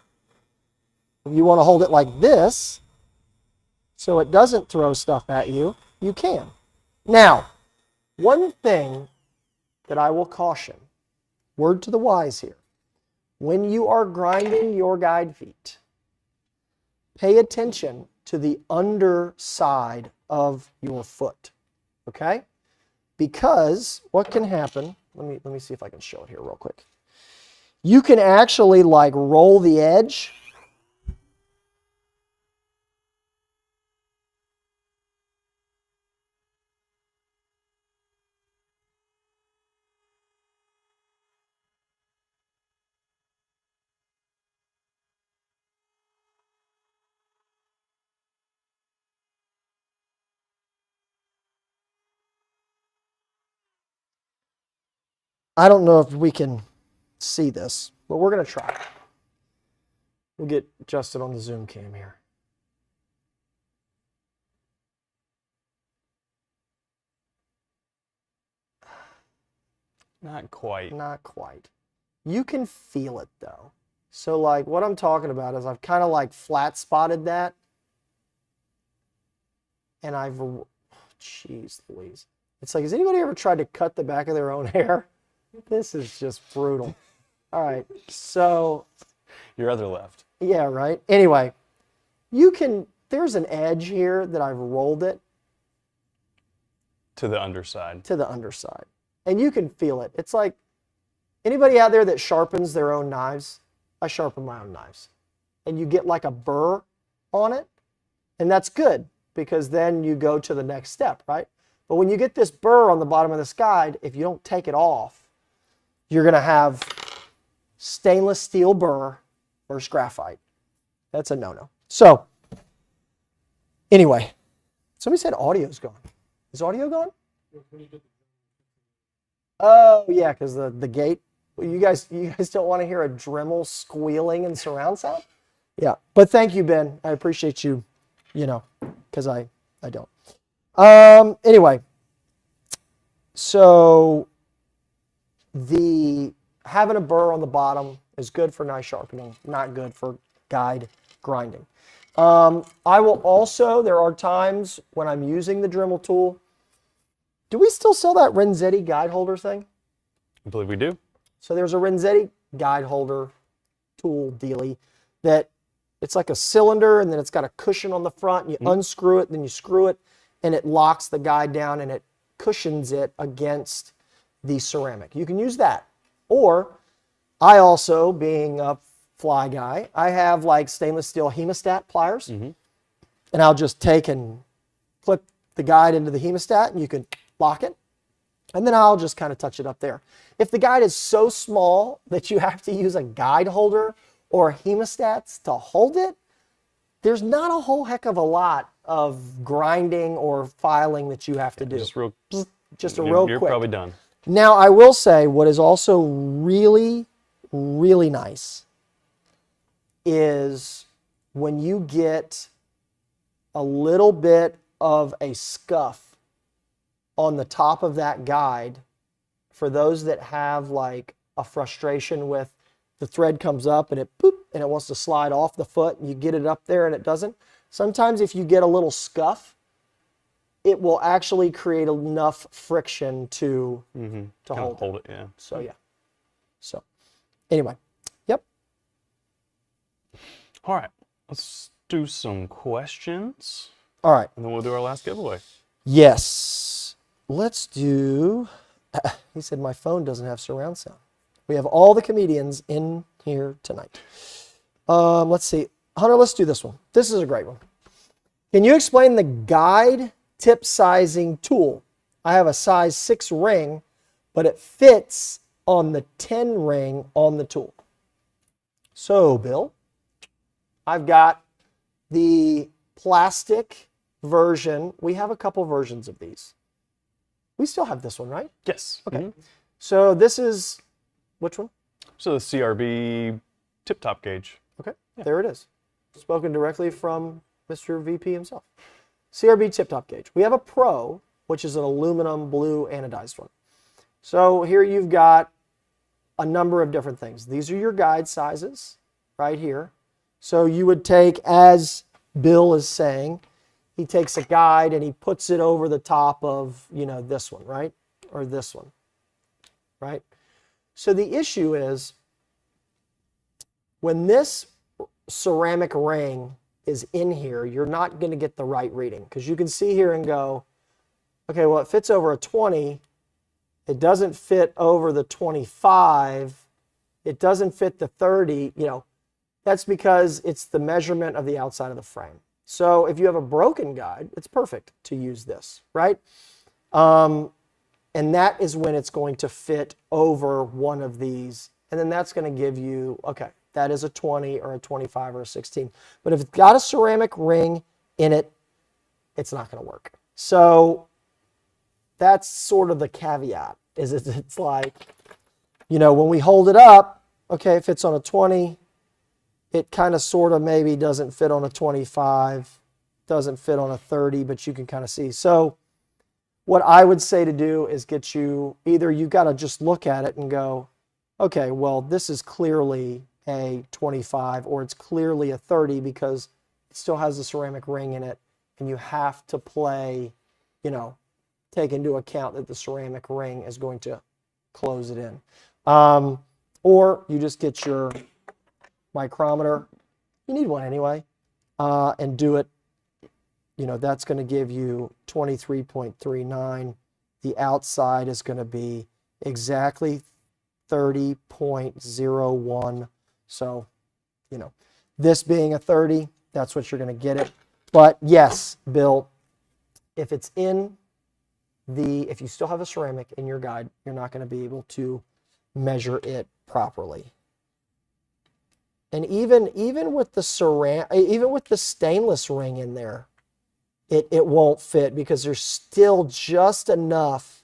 if you want to hold it like this, so it doesn't throw stuff at you, you can. Now, one thing that I will caution word to the wise here. When you are grinding your guide feet, pay attention to the underside of your foot, okay? Because what can happen, let me see if I can show it here real quick. You can actually like roll the edge. I don't know if we can see this, but we're going to try. We'll get Justin on the Zoom cam here. Not quite. Not quite. You can feel it though. So like what I'm talking about is I've kind of like flat spotted that. And jeez Louise. It's like, has anybody ever tried to cut the back of their own hair? This is just brutal. All right, so. Your other left. Yeah, right. Anyway, there's an edge here that I've rolled it. To the underside. To the underside. And you can feel it. It's like, anybody out there that sharpens their own knives? I sharpen my own knives. And you get like a burr on it. And that's good because then you go to the next step, right? But when you get this burr on the bottom of this guide, if you don't take it off, you're going to have stainless steel burr versus graphite. That's a no-no. So, anyway, somebody said audio's gone. Is audio gone? Oh, yeah, because the gate. You guys don't want to hear a Dremel squealing and surround sound? Yeah, but thank you, Ben. I appreciate you, because I don't. Anyway, so having a burr on the bottom is good for knife sharpening, not good for guide grinding. I will also, there are times when I'm using the Dremel tool. Do we still sell that Renzetti guide holder thing? I believe we do. So there's a Renzetti guide holder tool dealy that it's like a cylinder and then it's got a cushion on the front. And you unscrew it, then you screw it, and it locks the guide down and it cushions it against the ceramic. You can use that. Or I also, being a fly guy, I have like stainless steel hemostat pliers. And I'll just take and clip the guide into the hemostat and you can lock it. And then I'll just kind of touch it up there. If the guide is so small that you have to use a guide holder or hemostats to hold it, there's not a whole heck of a lot of grinding or filing that you have to do. Just real quick. You're probably done. Now, I will say what is also really, really nice is when you get a little bit of a scuff on the top of that guide, for those that have like a frustration with the thread comes up and it boop and it wants to slide off the foot and you get it up there and it doesn't. Sometimes if you get a little scuff, it will actually create enough friction to hold it. Yeah. So yeah. So anyway, yep. All right, let's do some questions. All right. And then we'll do our last giveaway. Yes. Let's do, he said my phone doesn't have surround sound. We have all the comedians in here tonight. Let's see. Hunter, let's do this one. This is a great one. Can you explain the guide tip sizing tool? I have a size 6 ring, but it fits on the 10 ring on the tool. So, Bill, I've got the plastic version. We have a couple versions of these. We still have this one, right? Yes. Okay. So this is, which one? So the CRB tip-top gauge. Okay, there it is. Spoken directly from Mr. VP himself. CRB tip-top gauge. We have a Pro, which is an aluminum blue anodized one. So here you've got a number of different things. These are your guide sizes right here. So you would take, as Bill is saying, he takes a guide and he puts it over the top of, this one, right? Or this one, right? So the issue is when this ceramic ring is in here, you're not going to get the right reading because you can see here and go, okay, well, it fits over a 20. It doesn't fit over the 25. It doesn't fit the 30. You know, that's because it's the measurement of the outside of the frame. So if you have a broken guide, it's perfect to use this, right? And that is when it's going to fit over one of these. And then that's going to give you, okay, that is a 20 or a 25 or a 16. But if it's got a ceramic ring in it, it's not going to work. So that's sort of the caveat, is it's like, you know, when we hold it up, okay, it fits on a 20. It kind of sort of maybe doesn't fit on a 25, doesn't fit on a 30, but you can kind of see. So what I would say to do is get you, either you got to just look at it and go, okay, well, this is clearly a 25 or it's clearly a 30 because it still has a ceramic ring in it, and you have to play, you know, take into account that the ceramic ring is going to close it in. Or you just get your micrometer, you need one anyway, and do it. You know, that's going to give you 23.39. The outside is going to be exactly 30.01. So, you know, this being a 30, that's what you're going to get it. But yes, Bill, if it's in the, if you still have a ceramic in your guide, you're not going to be able to measure it properly. And even with the even with the stainless ring in there, it won't fit because there's still just enough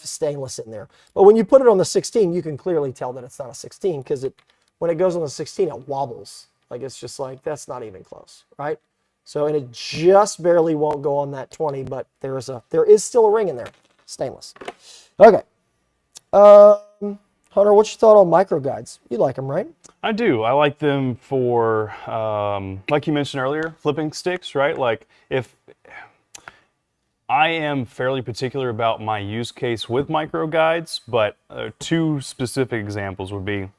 stainless in there. But when you put it on the 16, you can clearly tell that it's not a 16 because when it goes on the 16, it wobbles. Like it's just like, that's not even close, right? So, and it just barely won't go on that 20, but there is still a ring in there, stainless. Okay. Hunter, what's your thought on micro guides? You like them, right? I do. I like them for, like you mentioned earlier, flipping sticks, right? Like if I am fairly particular about my use case with micro guides, but two specific examples would be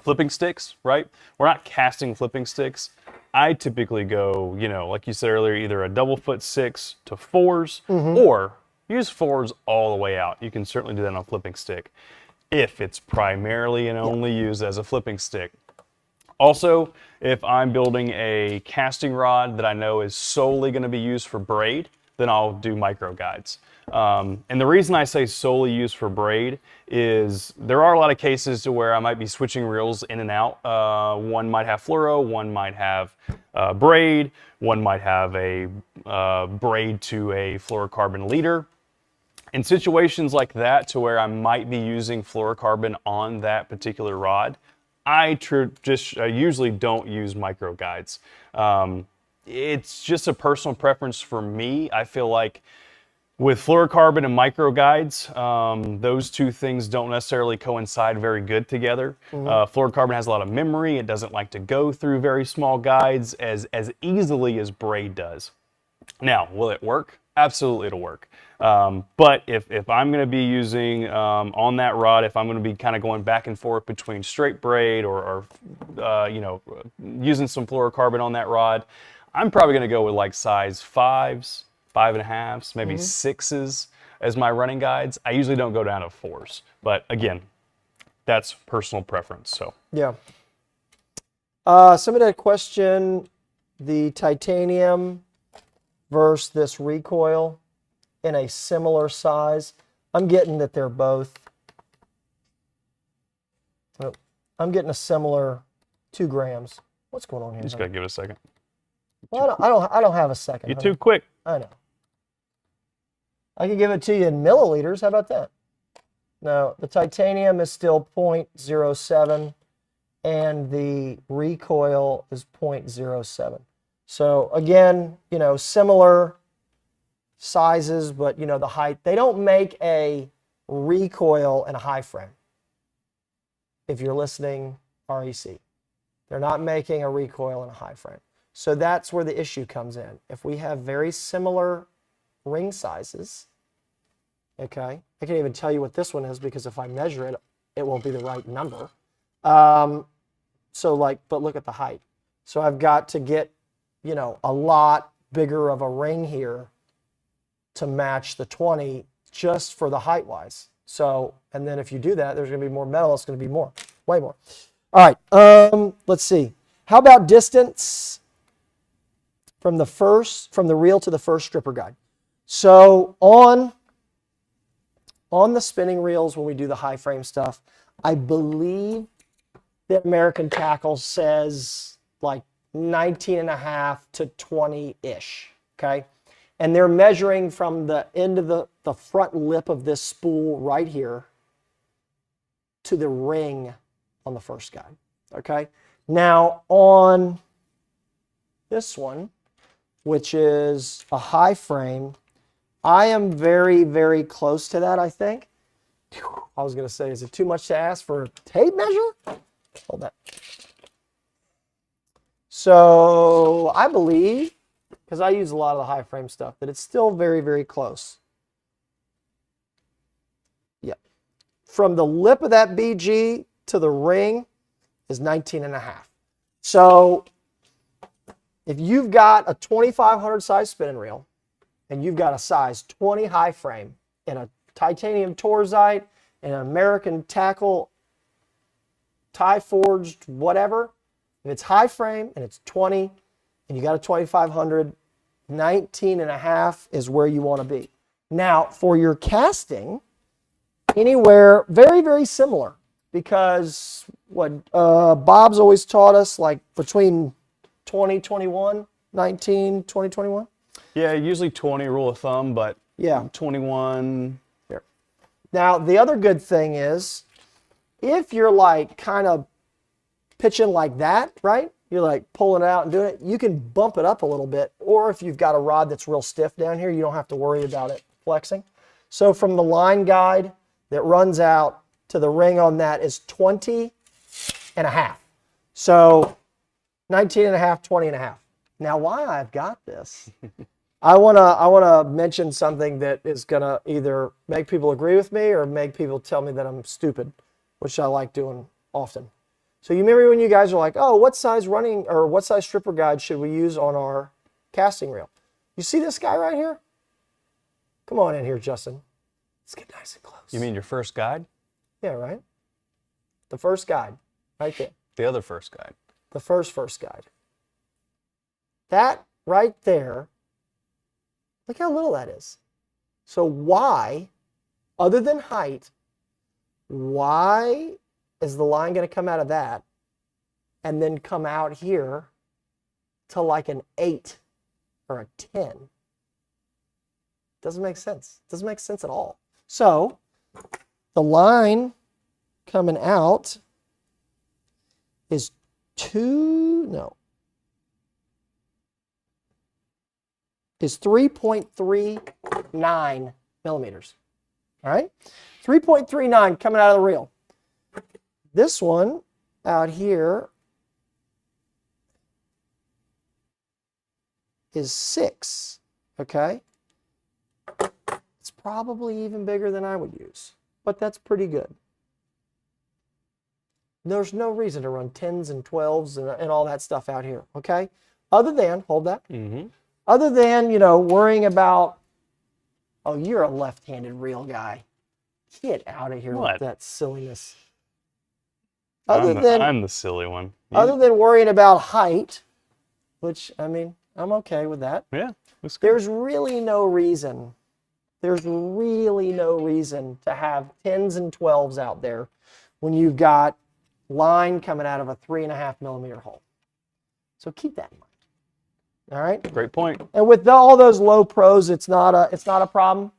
flipping sticks, right? We're not casting flipping sticks. I typically go, you know, like you said earlier, either a double foot 6 to 4s or use 4s all the way out. You can certainly do that on a flipping stick if it's primarily and only used as a flipping stick. Also, if I'm building a casting rod that I know is solely going to be used for braid, then I'll do micro guides. And the reason I say solely used for braid is there are a lot of cases to where I might be switching reels in and out. One might have fluoro, one might have braid, one might have a braid to a fluorocarbon leader. In situations like that to where I might be using fluorocarbon on that particular rod, I usually don't use micro guides. It's just a personal preference for me. I feel like with fluorocarbon and micro guides, those two things don't necessarily coincide very good together. Fluorocarbon has a lot of memory. It doesn't like to go through very small guides as easily as braid does. Now, will it work? Absolutely, it'll work. But if I'm going to be using on that rod, if I'm going to be kind of going back and forth between straight braid or you know, using some fluorocarbon on that rod, I'm probably going to go with like size 5s, 5.5s, maybe 6s as my running guides. I usually don't go down to 4s, but again, that's personal preference. So yeah. Somebody had a question: the titanium versus this recoil in a similar size. I'm getting that they're both. I'm getting a similar 2 grams. What's going on here? you just got to give it a second. Well, I don't have a second. You're too quick. I know. I can give it to you in milliliters. How about that? No, the titanium is still 0.07 and the recoil is 0.07. So again, you know, similar sizes, but you know, the height. They don't make a recoil and a high frame. If you're listening, REC. They're not making a recoil and a high frame. So that's where the issue comes in. If we have very similar ring sizes Okay, I can't even tell you what this one is because if I measure it, it won't be the right number. So like, but look at the height. So I've got to get, you know, a lot bigger of a ring here to match the 20 just for the height wise. So, and then if you do that, there's going to be more metal. It's going to be more, way more. All right, let's see. How about distance from the reel to the first stripper guide? So on the spinning reels, when we do the high frame stuff, I believe the American Tackle says like 19.5 to 20-ish, okay? And they're measuring from the end of the front lip of this spool right here to the ring on the first guide, okay? Now on this one, which is a high frame, I am very, very close to that, I think. I was going to say, is it too much to ask for a tape measure? Hold that. So I believe, because I use a lot of the high frame stuff, that it's still very, very close. Yep. From the lip of that BG to the ring is 19.5. So if you've got a 2500 size spinning reel and you've got a size 20 high frame in a titanium torzite and an American Tackle tie forged whatever, if it's high frame and it's 20 and you got a 2500, 19.5 is where you want to be. Now for your casting, anywhere very, very similar, because what Bob's always taught us, like between 20, 21, 19, 20, 21. Yeah, usually 20 rule of thumb, but yeah, 21. Here. Now, the other good thing is, if you're like kind of pitching like that, right? You're like pulling it out and doing it, you can bump it up a little bit. Or if you've got a rod that's real stiff down here, you don't have to worry about it flexing. So from the line guide that runs out to the ring on that is 20.5. So 19.5, 20.5. Now, why I've got this, I wanna mention something that is gonna either make people agree with me or make people tell me that I'm stupid, which I like doing often. So you remember when you guys are like, oh, what size running or what size stripper guide should we use on our casting reel? You see this guy right here? Come on in here, Justin. Let's get nice and close. You mean your first guide? Yeah, right? The first guide, right there. The other first guide. The first guide. That right there, look how little that is. So why, other than height, why is the line going to come out of that and then come out here to like an 8 or a 10? Doesn't make sense. Doesn't make sense at all. So the line coming out is 3.39 millimeters. All right? 3.39 coming out of the reel. This one out here is 6, okay? It's probably even bigger than I would use, but that's pretty good. There's no reason to run 10s and 12s and all that stuff out here, okay? Other than, hold that, other than, you know, worrying about, oh, you're a left-handed reel guy. Get out of here with that silliness. I'm the silly one. Other than worrying about height, which, I mean, I'm okay with that. Yeah, that's good. There's really no reason to have 10s and 12s out there when you've got line coming out of a 3.5 millimeter hole. So keep that in mind. All right? Great point. And with all those low pros, it's not a problem.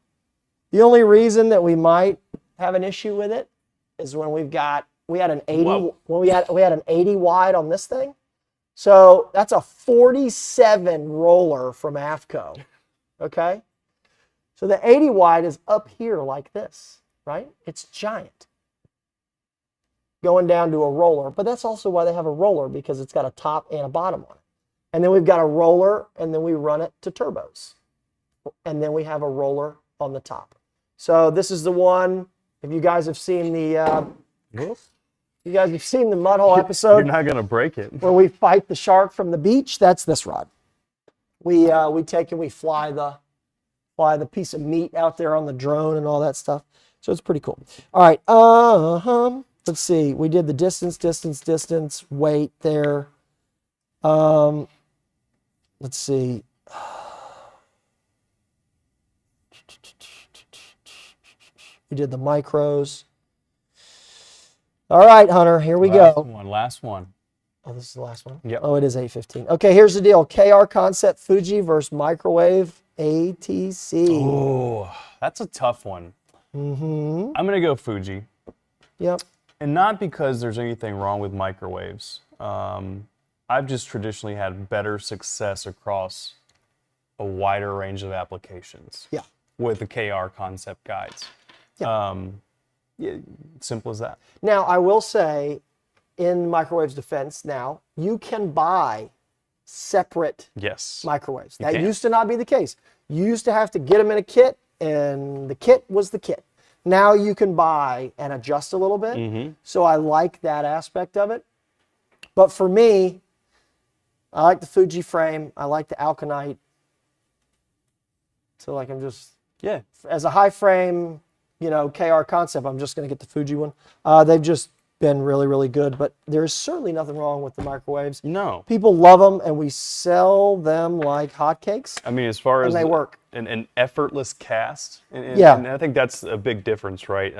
The only reason that we might have an issue with it is when we had an 80 when we had an 80 wide on this thing. So that's a 47 roller from AFCO. Okay? So the 80 wide is up here like this, right? It's giant. Going down to a roller, but that's also why they have a roller, because it's got a top and a bottom on it. And then we've got a roller, and then we run it to turbos. And then we have a roller on the top. So this is the one, if you guys have seen the, mud hole episode. You're not gonna break it. Where we fight the shark from the beach, that's this rod. We take and we fly the piece of meat out there on the drone and all that stuff. So it's pretty cool. All right, let's see. We did the distance, weight there. Let's see. We did the micros. All right, Hunter, here we go. Last one. Oh, this is the last one? Yep. Oh, it is 8:15. Okay, here's the deal. KR Concept Fuji versus Microwave ATC. Oh, that's a tough one. Mm-hmm. I'm gonna go Fuji. Yep. And not because there's anything wrong with microwaves. I've just traditionally had better success across a wider range of applications. Yeah. With the KR Concept guides. Yeah. Yeah, simple as that. Now, I will say, in microwaves defense now, you can buy separate Yes. microwaves. You That can. used to not be the case. You used to have to get them in a kit, and the kit was the kit. Now you can buy and adjust a little bit. Mm-hmm. So I like that aspect of it. But for me, I like the Fuji frame. I like the Alkanite. So like I'm just, Yeah. as a high frame, KR Concept, I'm just going to get the Fuji one. They've just been really, really good, but there's certainly nothing wrong with the microwaves. No. People love them, and we sell them like hotcakes, I mean, as far as and they work. an effortless cast, and, Yeah. and I think that's a big difference, right?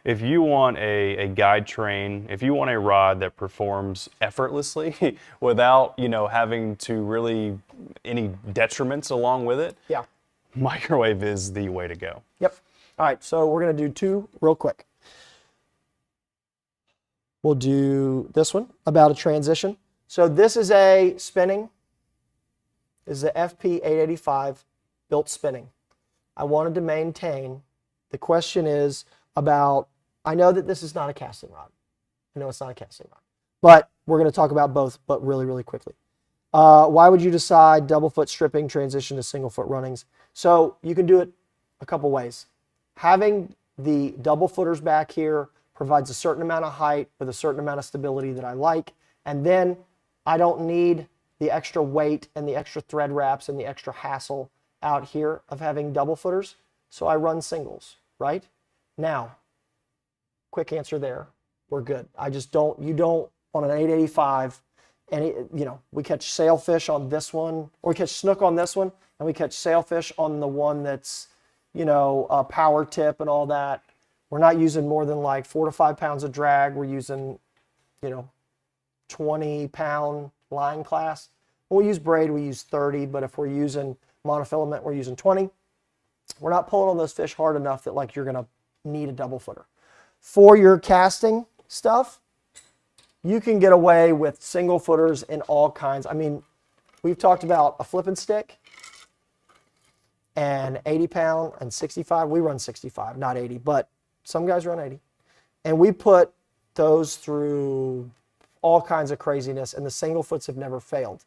If you want a guide train, if you want a rod that performs effortlessly without, having to really any detriments along with it, Yeah. microwave is the way to go. Yep. All right, so we're going to do two real quick. We'll do this one about a transition. So this is a spinning. This is a FP885 built spinning. I wanted to maintain. The question is about, I know that this is not a casting rod. I know it's not a casting rod. But we're going to talk about both, but really, really quickly. Why would you decide double foot stripping transition to single foot runnings? So you can do it a couple ways. Having the double footers back here provides a certain amount of height with a certain amount of stability that I like. And then I don't need the extra weight and the extra thread wraps and the extra hassle out here of having double footers. So I run singles, right? Now, quick answer there. We're good. You don't on an 885, and we catch sailfish on this one, or we catch snook on this one, and we catch sailfish on the one that's, a power tip and all that. We're not using more than like 4 to 5 pounds of drag. We're using, 20-pound line class. When we use braid, we use 30, but if we're using monofilament, we're using 20. We're not pulling on those fish hard enough that like you're going to need a double footer. For your casting stuff, you can get away with single footers in all kinds. I mean, we've talked about a flipping stick and 80-pound and 65. We run 65, not 80, but some guys run 80. And we put those through all kinds of craziness, and the single foots have never failed.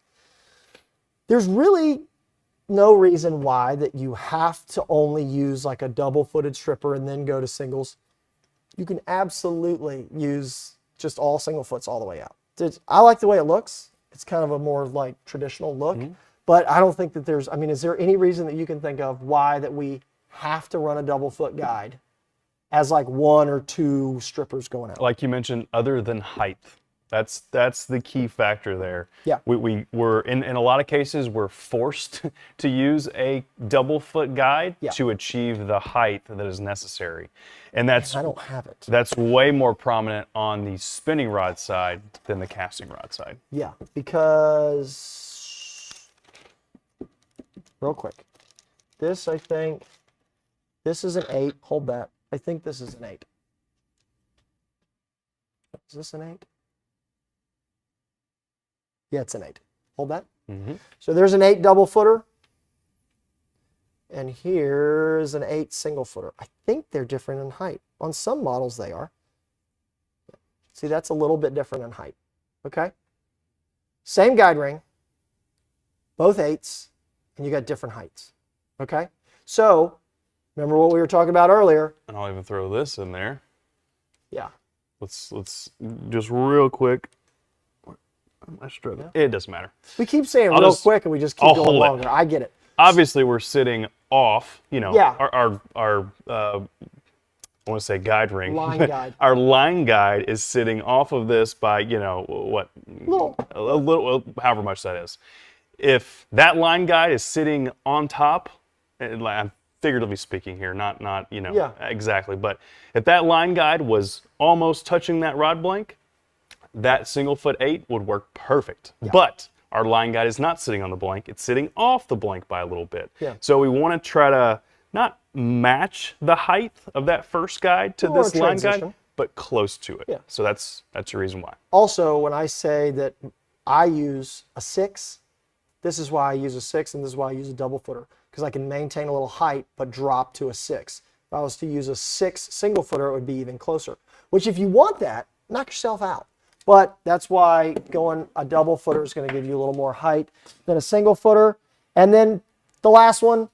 There's really no reason why that you have to only use like a double-footed stripper and then go to singles. You can absolutely use just all single foots all the way out. I like the way it looks. It's kind of a more like traditional look, but I don't think that is there any reason that you can think of why that we have to run a double foot guide as like 1 or 2 strippers going out? Like you mentioned, other than height. That's the key factor there. Yeah. We're in a lot of cases we're forced to use a double foot guide to achieve the height that is necessary. And I don't have it. That's way more prominent on the spinning rod side than the casting rod side. Yeah, because real quick. This I think this is an 8. Hold that. I think this is an 8. Is this an 8? Yeah, it's an 8. Hold that. So there's an 8 double footer. And here's an 8 single footer. I think they're different in height. On some models they are. See, that's a little bit different in height. Okay? Same guide ring. Both 8s. And you got different heights. Okay? So Remember what we were talking about earlier? And I'll even throw this in there. Yeah. Let's just real quick. I struggle. It doesn't matter. We keep saying I'll real just- quick and we just keep I'll going hold it. longer. I get it. Obviously, we're sitting off. You know, Yeah. our I want to say guide ring. Line guide. Our line guide is sitting off of this by, you know, what? Little. A little, however much that is. If that line guide is sitting on top, and I'm figuratively speaking here, not you know, Yeah. exactly, but if that line guide was almost touching that rod blank, that single foot 8 would work perfect. But our line guide is not sitting on the blank, it's sitting off the blank by a little bit. Yeah. So we want to try to not match the height of that first guide to Or this line guide, transition. but close to it. Yeah. So that's the reason why. Also, when I say that I use a 6, this is why I use a 6 and this is why I use a double footer, because I can maintain a little height but drop to a 6. If I was to use a 6 single footer, it would be even closer, which if you want that, knock yourself out. But that's why going a double footer is going to give you a little more height than a single footer. And then the last one,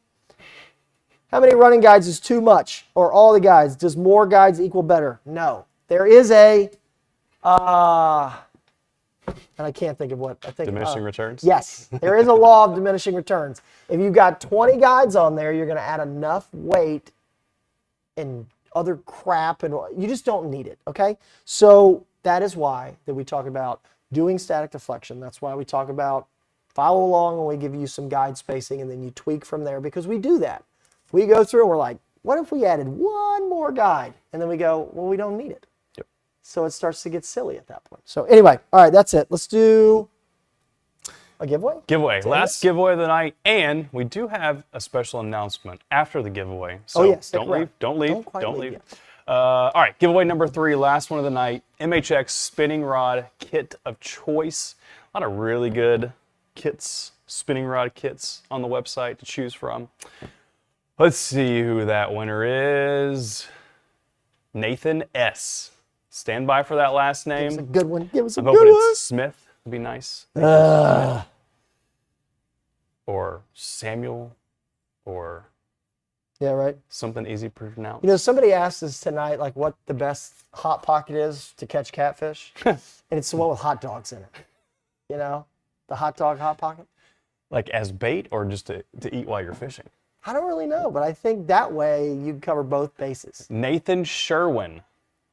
how many running guides is too much? Or all the guides? Does more guides equal better? No. There is a, and I can't think of what I think. Diminishing returns? Yes, there is a law of diminishing returns. If you've got 20 guides on there, you're going to add enough weight and other crap, and you just don't need it, okay? So that is why that we talk about doing static deflection. That's why we talk about follow along when we give you some guide spacing, and then you tweak from there, because we do that. We go through and we're like, what if we added one more guide? And then we go, well, we don't need it. Yep. So it starts to get silly at that point. So anyway, all right, that's it. Let's do a giveaway. Giveaway. Dang Last it. giveaway of the night, and we do have a special announcement after the giveaway. So Oh, yes, stick don't around. leave. Don't leave. Don't quite Don't leave leave. All right, giveaway number 3, last one of the night. MHX spinning rod kit of choice. A lot of really good kits, spinning rod kits on the website to choose from. Let's see who that winner is. Nathan S. Stand by for that last name. It's a good one. Give us a I'm good hoping one. it's Smith. Would be nice. Or Samuel, or Yeah, right. something easy to pronounce. You know, somebody asked us tonight, like, what the best hot pocket is to catch catfish, and it's the one with hot dogs in it. You know, the hot dog hot pocket. Like as bait, or just to eat while you're fishing? I don't really know, but I think that way you cover both bases. Nathan Sherwin.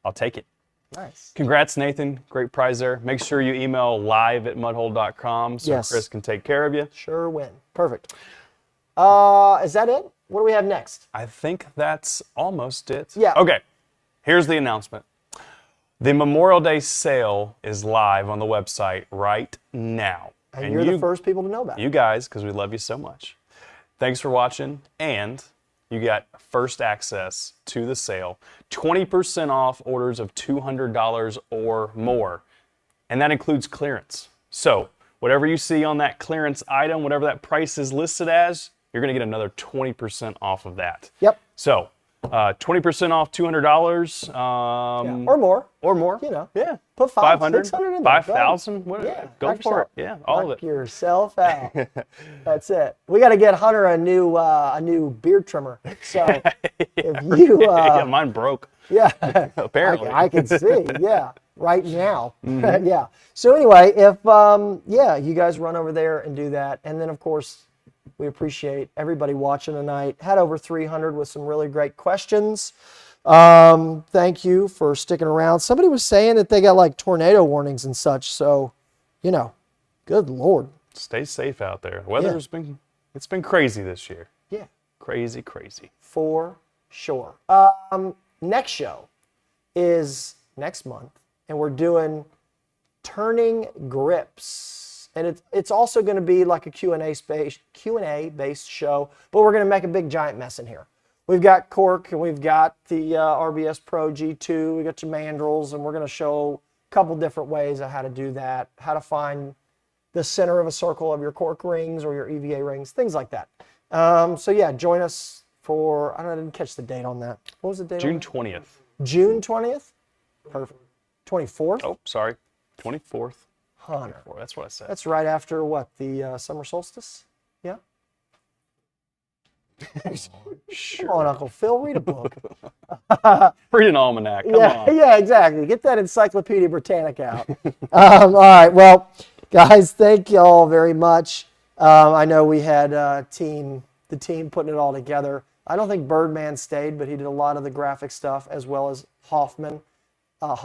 I'll take it. Nice. Congrats, Nathan. Great prize there. Make sure you email live@mudhole.com so Yes. Chris can take care of you. Sure win. Perfect. Is that it? What do we have next? I think that's almost it. Yeah. Okay. Here's the announcement. The Memorial Day sale is live on the website right now. And you're the first people to know about it. You guys, because we love you so much. Thanks for watching, and you got first access to the sale. 20% off orders of $200 or more, and that includes clearance. So whatever you see on that clearance item, whatever that price is listed as, you're going to get another 20% off of that. Yep. So 20% off $200 Yeah. Or more. or more. You know. Yeah. Put 500, 600 in there. 5,000, go knock for it. yourself- Yeah, all of knock it. yourself out. That's it. We got to get Hunter a new beard trimmer. So if you Yeah, mine broke. yeah, Apparently. I can see. Yeah, right now. Yeah. So anyway, if yeah, you guys run over there and do that, and then of course we appreciate everybody watching tonight. Had over 300 with some really great questions. Thank you for sticking around. Somebody was saying that they got like tornado warnings and such. So, you know, good Lord. Stay safe out there. The weather's it's been crazy this year. Yeah, Crazy, crazy. for sure. Next show is next month, and we're doing turning grips, and it's also going to be like a Q&A based show, but we're going to make a big giant mess in here. We've got cork, and we've got the RBS Pro G2, we got your mandrels, and we're going to show a couple different ways of how to do that, how to find the center of a circle of your cork rings or your EVA rings, things like that. So yeah, join us for, I didn't catch the date on that. What was the date? June on 20th. that? June 20th? Perfect. 24th? Oh, sorry. 24th. Hunter. That's what I said. That's right after what? The summer solstice? Yeah? Come on, Uncle Phil, read a book. Read an almanac. Come on. Yeah, exactly. Get that Encyclopedia Britannica out. All right, well, guys, thank you all very much. I know we had the team putting it all together. I don't think Birdman stayed, but he did a lot of the graphic stuff, as well as Hoffman, as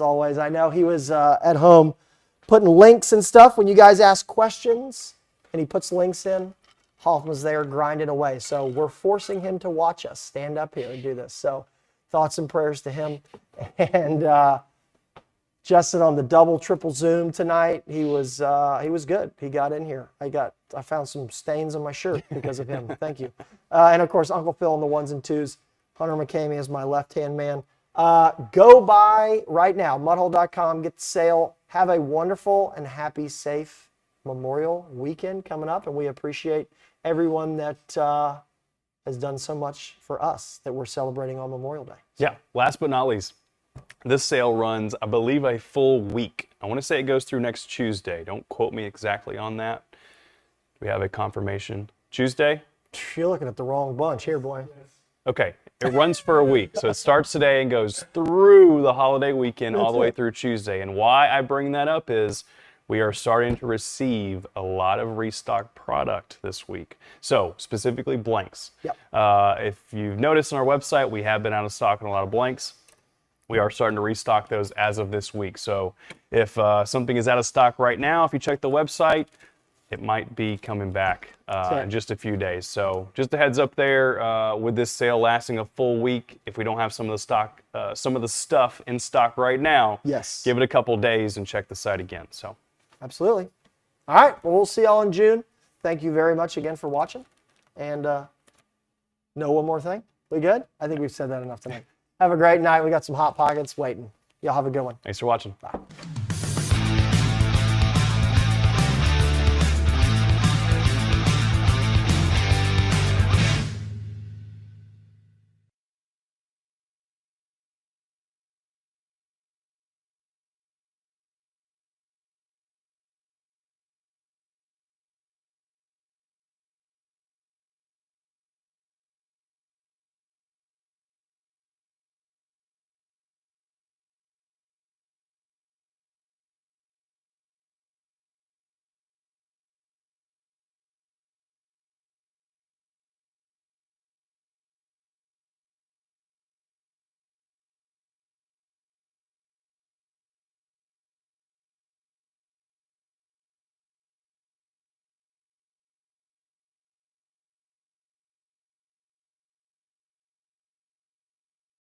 always. I know he was at home putting links and stuff when you guys ask questions, and he puts links in. Hoffman's there grinding away. So we're forcing him to watch us stand up here and do this. So thoughts and prayers to him. And Justin on the double, triple Zoom tonight, he was good. He got in here. I found some stains on my shirt because of him. Thank you. And of course, Uncle Phil on the ones and twos. Hunter McCamey is my left-hand man. Go buy right now, mudhole.com, get the sale. Have a wonderful and happy, safe Memorial weekend coming up, and we appreciate everyone that has done so much for us that we're celebrating on Memorial Day. Yeah, last but not least, this sale runs, I believe, a full week. I want to say it goes through next Tuesday. Don't quote me exactly on that. Do we have a confirmation? Tuesday? You're looking at the wrong bunch here, boy. Okay, it runs for a week. So it starts today and goes through the holiday weekend all the way through Tuesday. And why I bring that up is we are starting to receive a lot of restock product this week. So specifically blanks. Yep. If you've noticed on our website, we have been out of stock on a lot of blanks. We are starting to restock those as of this week. So if something is out of stock right now, if you check the website, it might be coming back in just a few days. So just a heads up there, with this sale lasting a full week, if we don't have some of the stuff in stock right now, yes, give it a couple days and check the site again. So absolutely. All right, well, we'll see y'all in June. Thank you very much again for watching. And no, one more thing. We good? I think we've said that enough tonight. Have a great night. We got some Hot Pockets waiting. Y'all have a good one. Thanks for watching. Bye.